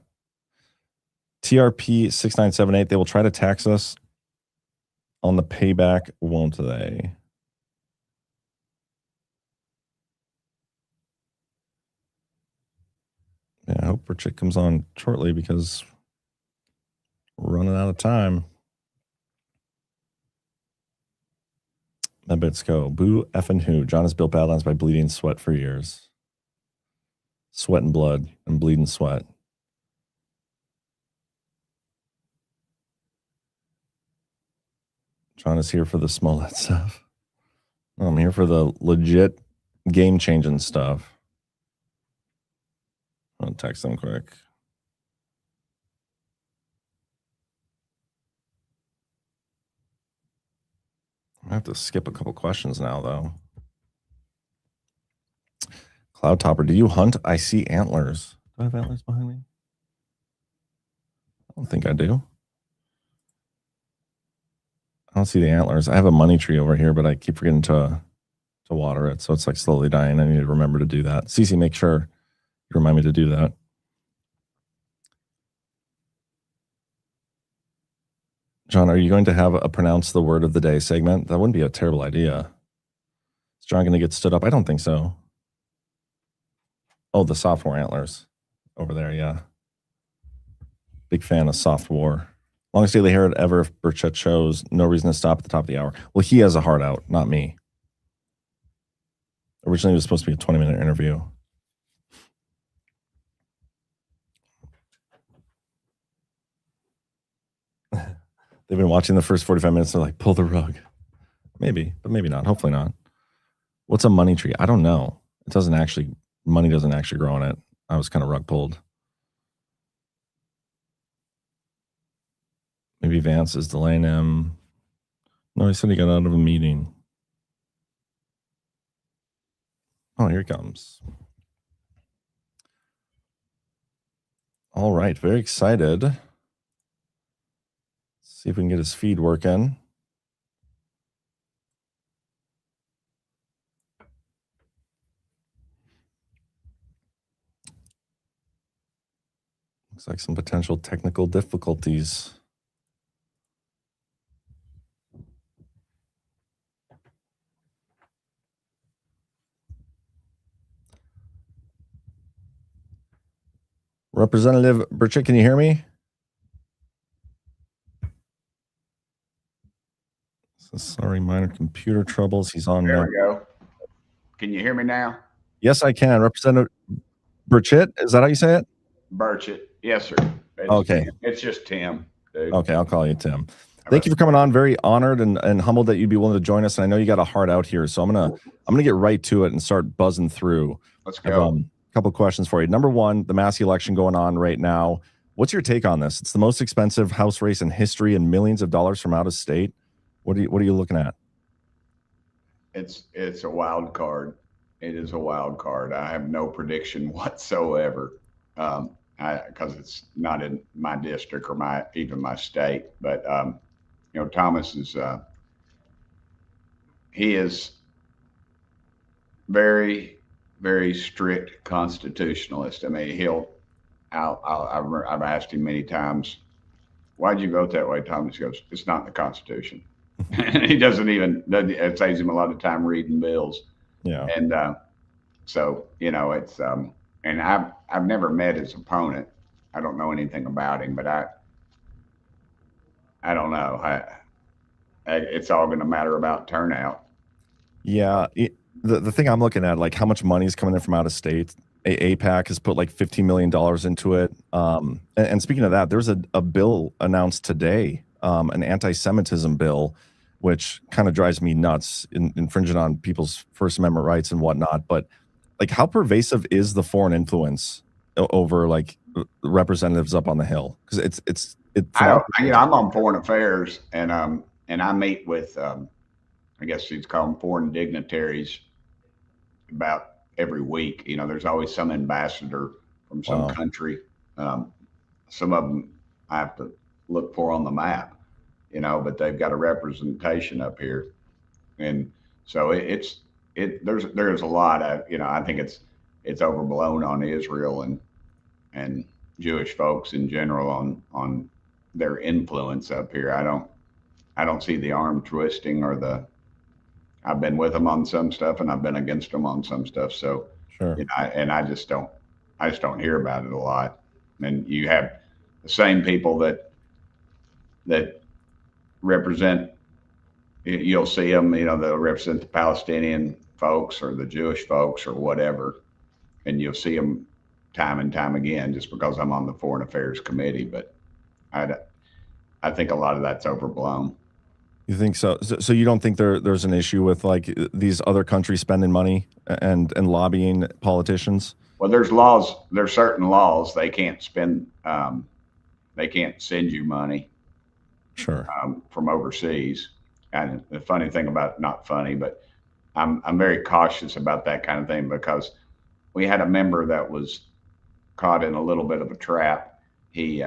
TRP 6978, they will try to tax us on the payback, won't they? Yeah, I hope Burchett comes on shortly because we're running out of time. Let's go. Boo effing who? John has built Badlands by bleeding sweat for years. Sweat and blood and bleeding sweat. John is here for the Smollett stuff. I'm here for the legit game-changing stuff. I'll text them quick. I have to skip a couple questions now, though. Cloud Topper, do you hunt? I see antlers. Do I have antlers behind me? I don't think I do. I don't see the antlers. I have a money tree over here, but I keep forgetting to water it, so it's like slowly dying. I need to remember to do that. Cece, make sure you remind me to do that. John, are you going to have a pronounce the word of the day segment? That wouldn't be a terrible idea. Is John going to get stood up? I don't think so. Oh, the software antlers over there, yeah. Big fan of soft war. Longest daily Herald ever if Burchett shows. No reason to stop at the top of the hour. Well, he has a heart out, not me. Originally, it was supposed to be a 20-minute interview. They've been watching the first 45 minutes. They're like, pull the rug. Maybe, but maybe not. Hopefully not. What's a money tree? I don't know. Money doesn't actually grow on it. I was kind of rug pulled. Maybe Vance is delaying him. No, he said he got out of a meeting. Oh, here he comes. All right, very excited. See if we can get his feed working. Looks like some potential technical difficulties. Representative Burchett, can you hear me? So sorry, minor computer troubles. He's on. There we go. Can you hear me now? Yes, I can. Representative Burchett, is that how you say it? Burchett. Yes, sir. Okay. It's just Tim. Dude. Okay, I'll call you Tim. Thank you for coming on. Very honored and humbled that you'd be willing to join us. And I know you got a heart out here, so I'm gonna get right to it and start buzzing through. Let's go. A couple of questions for you. Number one, the Massey election going on right now. What's your take on this? It's the most expensive House race in history and millions of dollars from out of state. What are you looking at? It's a wild card. It is a wild card. I have no prediction whatsoever, because it's not in my district or even my state. But Thomas is he is very, very strict constitutionalist. I mean, I've asked him many times, why'd you vote that way, Thomas? He goes, it's not in the Constitution. He doesn't even, it saves him a lot of time reading bills. Yeah. And so, it's, and I've never met his opponent. I don't know anything about him, but I don't know. It's all going to matter about turnout. Yeah. The thing I'm looking at, like how much money is coming in from out of state. APAC has put like $15 million into it. And speaking of that, there's a bill announced today, an anti-Semitism bill, which kind of drives me nuts, infringing on people's First Amendment rights and whatnot. But like, how pervasive is the foreign influence over like representatives up on the Hill? Because I'm on foreign affairs, and I meet with I guess you'd call them foreign dignitaries about every week. There's always some ambassador from some country. Some of them I have to look for on the map, but they've got a representation up here. And so there's a lot of, I think it's overblown on Israel and Jewish folks in general on their influence up here. I don't see the arm twisting or I've been with them on some stuff and I've been against them on some stuff. So, sure. I just don't hear about it a lot. And you have the same people that represent, you'll see them, they'll represent the Palestinian folks or the Jewish folks or whatever. And you'll see them time and time again, just because I'm on the Foreign Affairs Committee. But I think a lot of that's overblown. You think so? So you don't think there's an issue with like these other countries spending money and lobbying politicians? Well, there's certain laws they can't spend. They can't send you money. Sure. From overseas. And the funny thing about, not funny, but I'm very cautious about that kind of thing, because we had a member that was caught in a little bit of a trap. He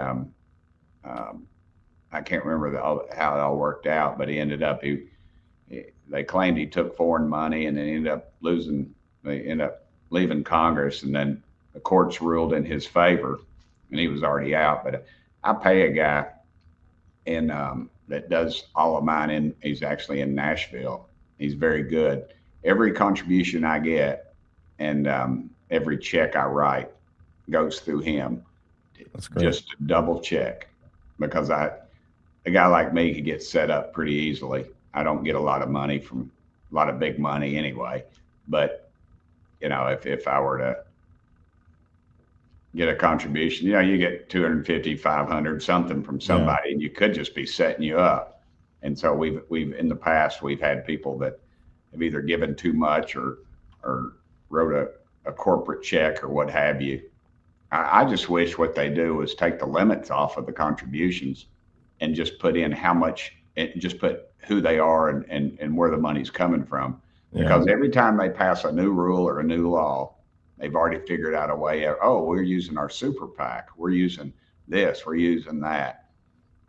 I can't remember how it all worked out, but he ended up, they claimed he took foreign money, and then they ended up leaving Congress, and then the courts ruled in his favor, and he was already out. But I pay a guy that does all of mine, and he's actually in Nashville. He's very good. Every contribution I get and every check I write goes through him. That's great. Just to double check, because a guy like me could get set up pretty easily. I don't get a lot of money from a lot of big money anyway. But, if I were to get a contribution, you get 250, 500, something from somebody, and you could just be setting you up. And so we've in the past, we've had people that have either given too much or wrote a corporate check or what have you. I just wish what they do is take the limits off of the contributions and just put in how much, and just put who they are and where the money's coming from. Because every time they pass a new rule or a new law, they've already figured out a way of, we're using our super PAC, we're using this, we're using that.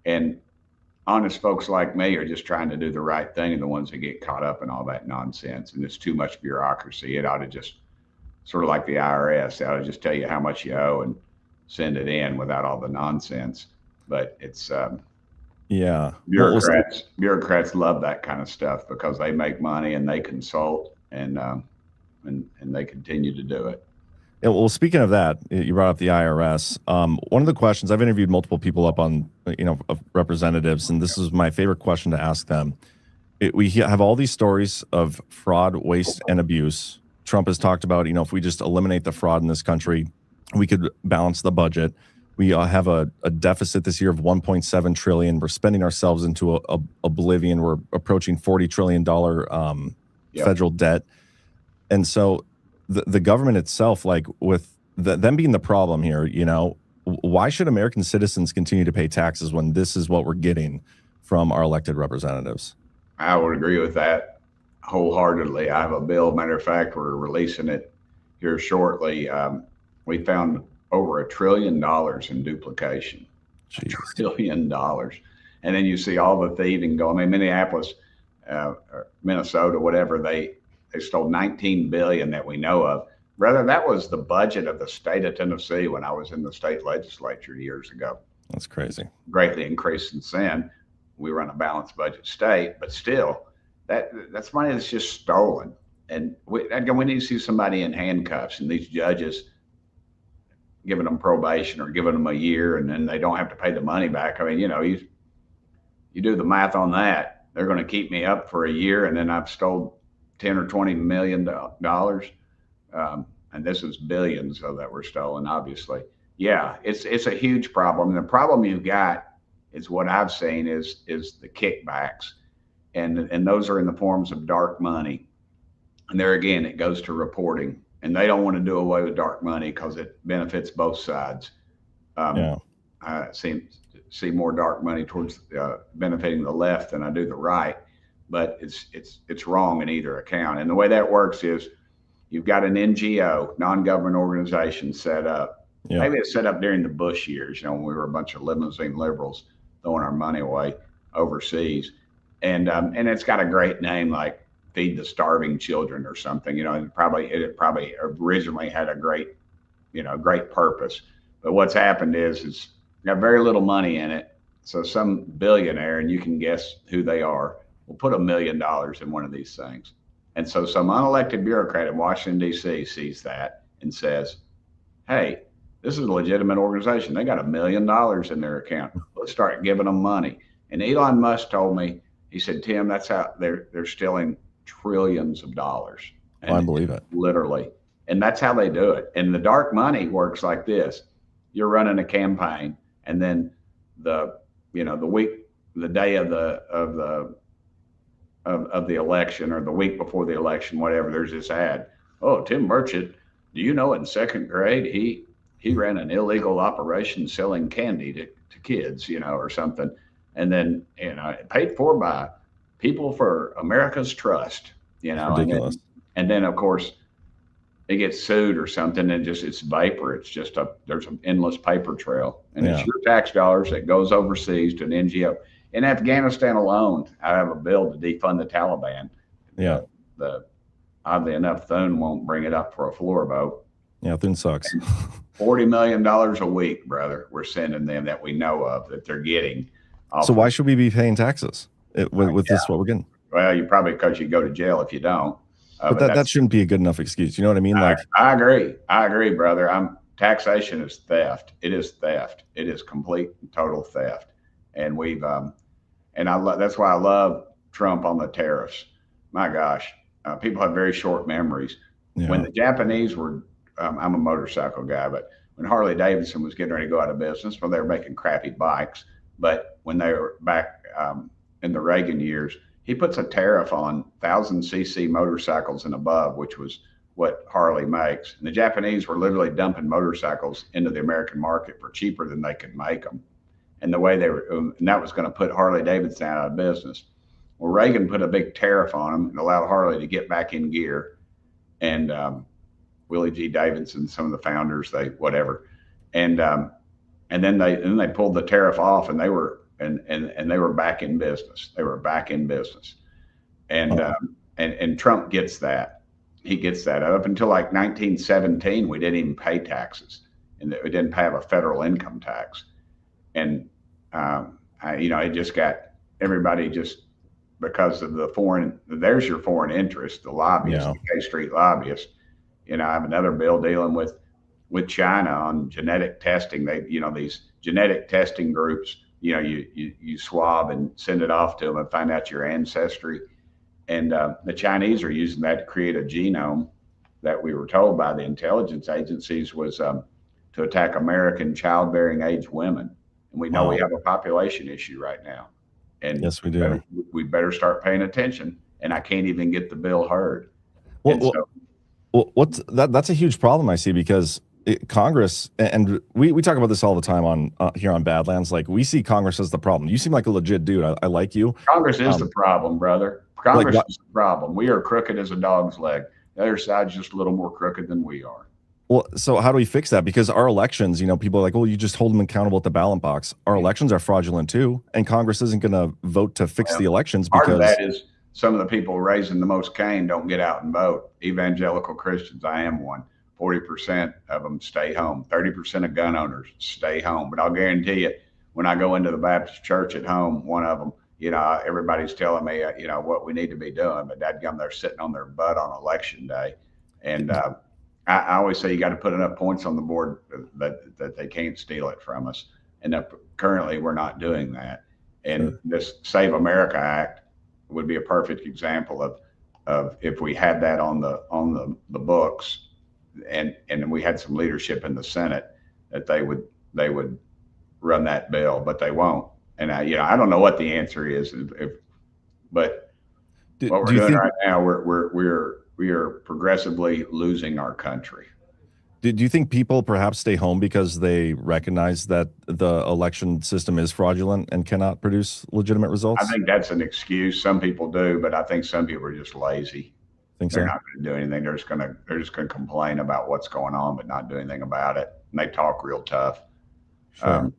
And honest folks like me are just trying to do the right thing, and the ones that get caught up in all that nonsense. And it's too much bureaucracy. It ought to just, sort of like the IRS, they ought to just tell you how much you owe and send it in without all the nonsense. But it's bureaucrats love that kind of stuff, because they make money and they consult and they continue to do it. Yeah, well, speaking of that, you brought up the IRS. One of the questions, I've interviewed multiple people up on, of representatives, and this is my favorite question to ask them. We have all these stories of fraud, waste, and abuse. Trump has talked about, if we just eliminate the fraud in this country, we could balance the budget. We have a deficit this year of $1.7 trillion. We're spending ourselves into oblivion. We're approaching $40 trillion federal debt. And so the government itself, like with them being the problem here, why should American citizens continue to pay taxes when this is what we're getting from our elected representatives? I would agree with that wholeheartedly. I have a bill. Matter of fact, we're releasing it here shortly. We found over $1 trillion in duplication. $1 trillion. And then you see all the thieving going. I mean, Minneapolis, Minnesota, whatever, they stole $19 billion that we know of. Rather, that was the budget of the state of Tennessee when I was in the state legislature years ago. That's crazy. Greatly increased since then. We run a balanced budget state, but still, that's money that's just stolen. And we need to see somebody in handcuffs, and these judges giving them probation or giving them a year, and then they don't have to pay the money back. I mean, you do the math on that. They're going to keep me up for a year, and then I've stole $10 or $20 million. And this is billions that were stolen, obviously. Yeah, it's a huge problem. And the problem you've got is what I've seen is the kickbacks. And those are in the forms of dark money. And there again, it goes to reporting. And they don't want to do away with dark money because it benefits both sides. I see more dark money towards benefiting the left than I do the right, but it's wrong in either account. And the way that works is you've got an NGO, non-government organization set up. Yeah. Maybe it's set up during the Bush years, when we were a bunch of limousine liberals throwing our money away overseas. And it's got a great name like Feed the Starving Children or something. It probably originally had a great purpose. But what's happened is it's got very little money in it. So some billionaire, and you can guess who they are, will put $1 million in one of these things. And so some unelected bureaucrat in Washington, D.C. sees that and says, hey, this is a legitimate organization. They got $1 million in their account. Let's start giving them money. And Elon Musk told me, he said, Tim, that's how they're stealing trillions of dollars. And I believe it. Literally. And that's how they do it. And the dark money works like this. You're running a campaign, and then the day of the election or the week before the election, whatever, there's this ad. Oh, Tim Burchett, do you know in second grade he ran an illegal operation selling candy to kids, or something. And then, paid for by People for America's Trust, Ridiculous. And then of course it gets sued or something, and it's vapor. It's just there's an endless paper trail, and it's your tax dollars that goes overseas to an NGO. In Afghanistan alone, I have a bill to defund the Taliban. Yeah. Oddly enough, Thune won't bring it up for a floor vote. Yeah, Thune sucks. $40 million a week, brother, we're sending them that we know of that they're getting. So why should we be paying taxes with this, what we're getting? Well, because you go to jail if you don't. But that shouldn't be a good enough excuse. You know what I mean? I agree, brother. Taxation is theft. It is theft. It is complete and total theft. And that's why I love Trump on the tariffs. My gosh, people have very short memories. Yeah. When the Japanese were, I'm a motorcycle guy, but when Harley Davidson was getting ready to go out of business, well, they were making crappy bikes. But when they were back in the Reagan years, he puts a tariff on 1,000cc motorcycles and above, which was what Harley makes. And the Japanese were literally dumping motorcycles into the American market for cheaper than they could make them. And the way and that was going to put Harley Davidson out of business. Well, Reagan put a big tariff on them and allowed Harley to get back in gear. And Willie G. Davidson, some of the founders, whatever. And then they pulled the tariff off, and they were back in business. They were back in business. And Trump gets that. He gets that. Up until like 1917, we didn't even pay taxes, and we didn't have a federal income tax. And it just got everybody just because of there's your foreign interest, the lobbyists, the K Street lobbyists. I have another bill dealing with with China on genetic testing. They, these genetic testing groups, you swab and send it off to them and find out your ancestry. And the Chinese are using that to create a genome that we were told by the intelligence agencies was to attack American childbearing age women. And we know we have a population issue right now. And yes, we do. We better start paying attention. And I can't even get the bill heard. That's a huge problem I see, because Congress, and we talk about this all the time on here on Badlands. Like, we see Congress as the problem. You seem like a legit dude. I like you. Congress is the problem, brother. Congress is the problem. We are crooked as a dog's leg. The other side's just a little more crooked than we are. Well, so how do we fix that? Because our elections, people are like, well, you just hold them accountable at the ballot box. Our elections are fraudulent too, and Congress isn't going to vote to fix the elections. Part of that is some of the people raising the most cane don't get out and vote. Evangelical Christians, I am one. 40% of them stay home. 30% of gun owners stay home. But I'll guarantee you, when I go into the Baptist church at home, one of them, everybody's telling me, what we need to be doing, but dadgum, they're sitting on their butt on election day. And I always say you got to put enough points on the board that they can't steal it from us. And currently we're not doing that. And this Save America Act would be a perfect example of if we had that on the books, and we had some leadership in the Senate, that they would run that bill, but they won't. And I don't know what the answer is, but what we're doing right now, we are progressively losing our country. Do you think people perhaps stay home because they recognize that the election system is fraudulent and cannot produce legitimate results? I think that's an excuse. Some people do, but I think some people are just lazy. They're not going to do anything. They're just going to complain about what's going on, but not do anything about it. And they talk real tough. Sure.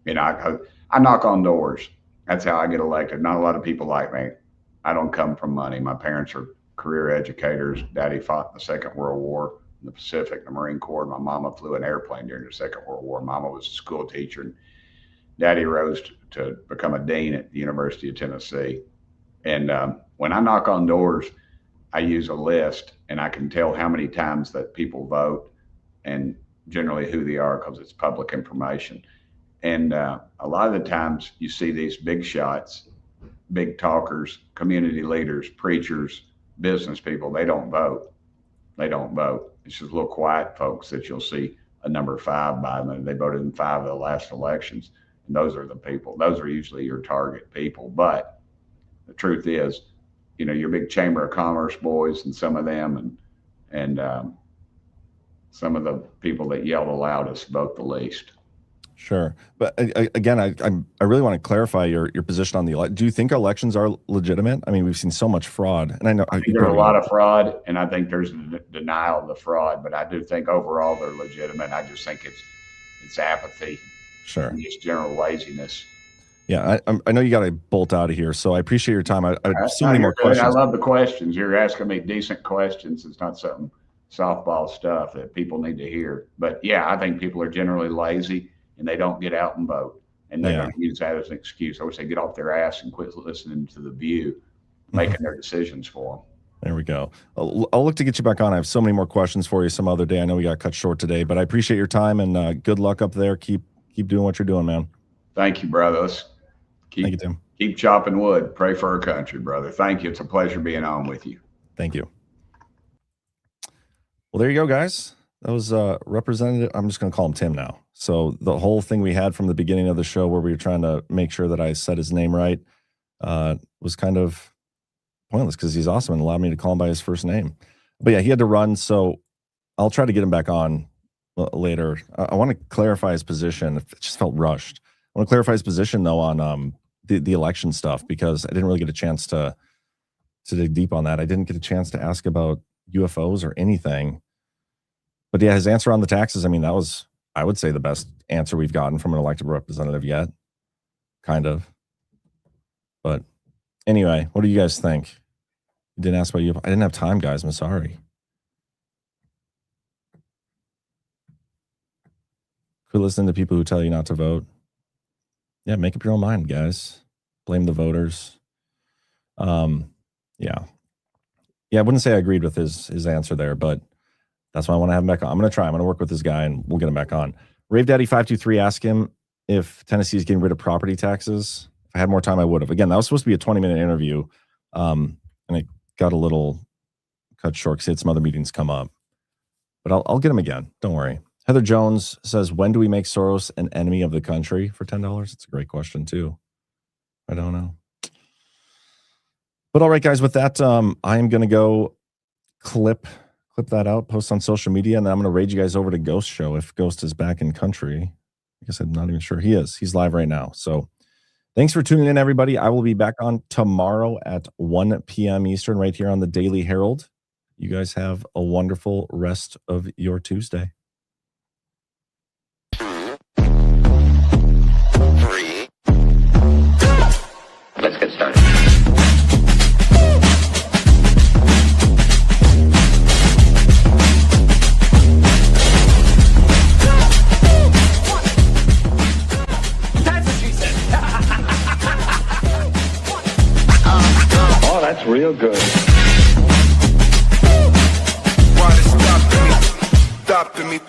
I knock on doors. That's how I get elected. Not a lot of people like me. I don't come from money. My parents are career educators. Daddy fought in the Second World War in the Pacific, the Marine Corps. My mama flew an airplane during the Second World War. Mama was a school teacher, and Daddy rose to become a dean at the University of Tennessee. And when I knock on doors, I use a list, and I can tell how many times that people vote and generally who they are, because it's public information. And a lot of the times you see these big shots, big talkers, community leaders, preachers, business people, they don't vote. They don't vote. It's just little quiet folks that you'll see a number 5 by them. They voted in 5 of the last elections. And those are the people. Those are usually your target people. But the truth is, your big Chamber of Commerce boys and some of them and some of the people that yell the loudest vote the least. Sure. But again, I really want to clarify your position on the election. Do you think elections are legitimate? I mean, we've seen so much fraud, and I know there's a lot of fraud, and I think there's a denial of the fraud, but I do think overall they're legitimate. I just think it's apathy. Sure. And just general laziness. Yeah, I know you got to bolt out of here, so I appreciate your time. I have so many more questions. I love the questions. You're asking me decent questions. It's not something softball stuff that people need to hear. But yeah, I think people are generally lazy, and they don't get out and vote. And they're going to use that as an excuse. I would say get off their ass and quit listening to the View, making their decisions for them. There we go. I'll look to get you back on. I have so many more questions for you some other day. I know we got cut short today, but I appreciate your time, and good luck up there. Keep doing what you're doing, man. Thank you, brother. Let's Thank you, Tim. Keep chopping wood. Pray for our country, brother. Thank you. It's a pleasure being on with you. Thank you. Well, there you go, guys. That was Representative. I'm just going to call him Tim now. So the whole thing we had from the beginning of the show where we were trying to make sure that I said his name right was kind of pointless, because he's awesome and allowed me to call him by his first name. But yeah, he had to run. So I'll try to get him back on later. I want to clarify his position. It just felt rushed. I want to clarify his position, though, on the election stuff, because I didn't really get a chance to dig deep on that. I didn't get a chance to ask about UFOs or anything. But yeah, his answer on the taxes, I mean, that was, I would say, the best answer we've gotten from an elected representative yet. Kind of. But anyway, what do you guys think? You didn't ask about UFO. I didn't have time, guys. I'm sorry. Quit listening to people who tell you not to vote. Yeah, make up your own mind, guys. Blame the voters. Yeah. I wouldn't say I agreed with his answer there, but That's why I want to have him back on. I'm going to try. I'm going to work with this guy, and we'll get him back on. Rave Daddy 523 asked him if Tennessee is getting rid of property taxes. If I had more time, I would have. Again, that was supposed to be a 20-minute interview, and it got a little cut short because some other meetings come up. But I'll get him again. Don't worry. Heather Jones says, when do we make Soros an enemy of the country for $10? It's a great question, too. I don't know. But all right, guys, with that, I am going to go clip that out, post on social media, and then I'm going to raid you guys over to Ghost Show if Ghost is back in country. I guess I'm not even sure he is. He's live right now. So thanks for tuning in, everybody. I will be back on tomorrow at 1 p.m. Eastern right here on the Daily Herald. You guys have a wonderful rest of your Tuesday. Let's get started. That's what she said. Oh, that's real good. Why stop to me?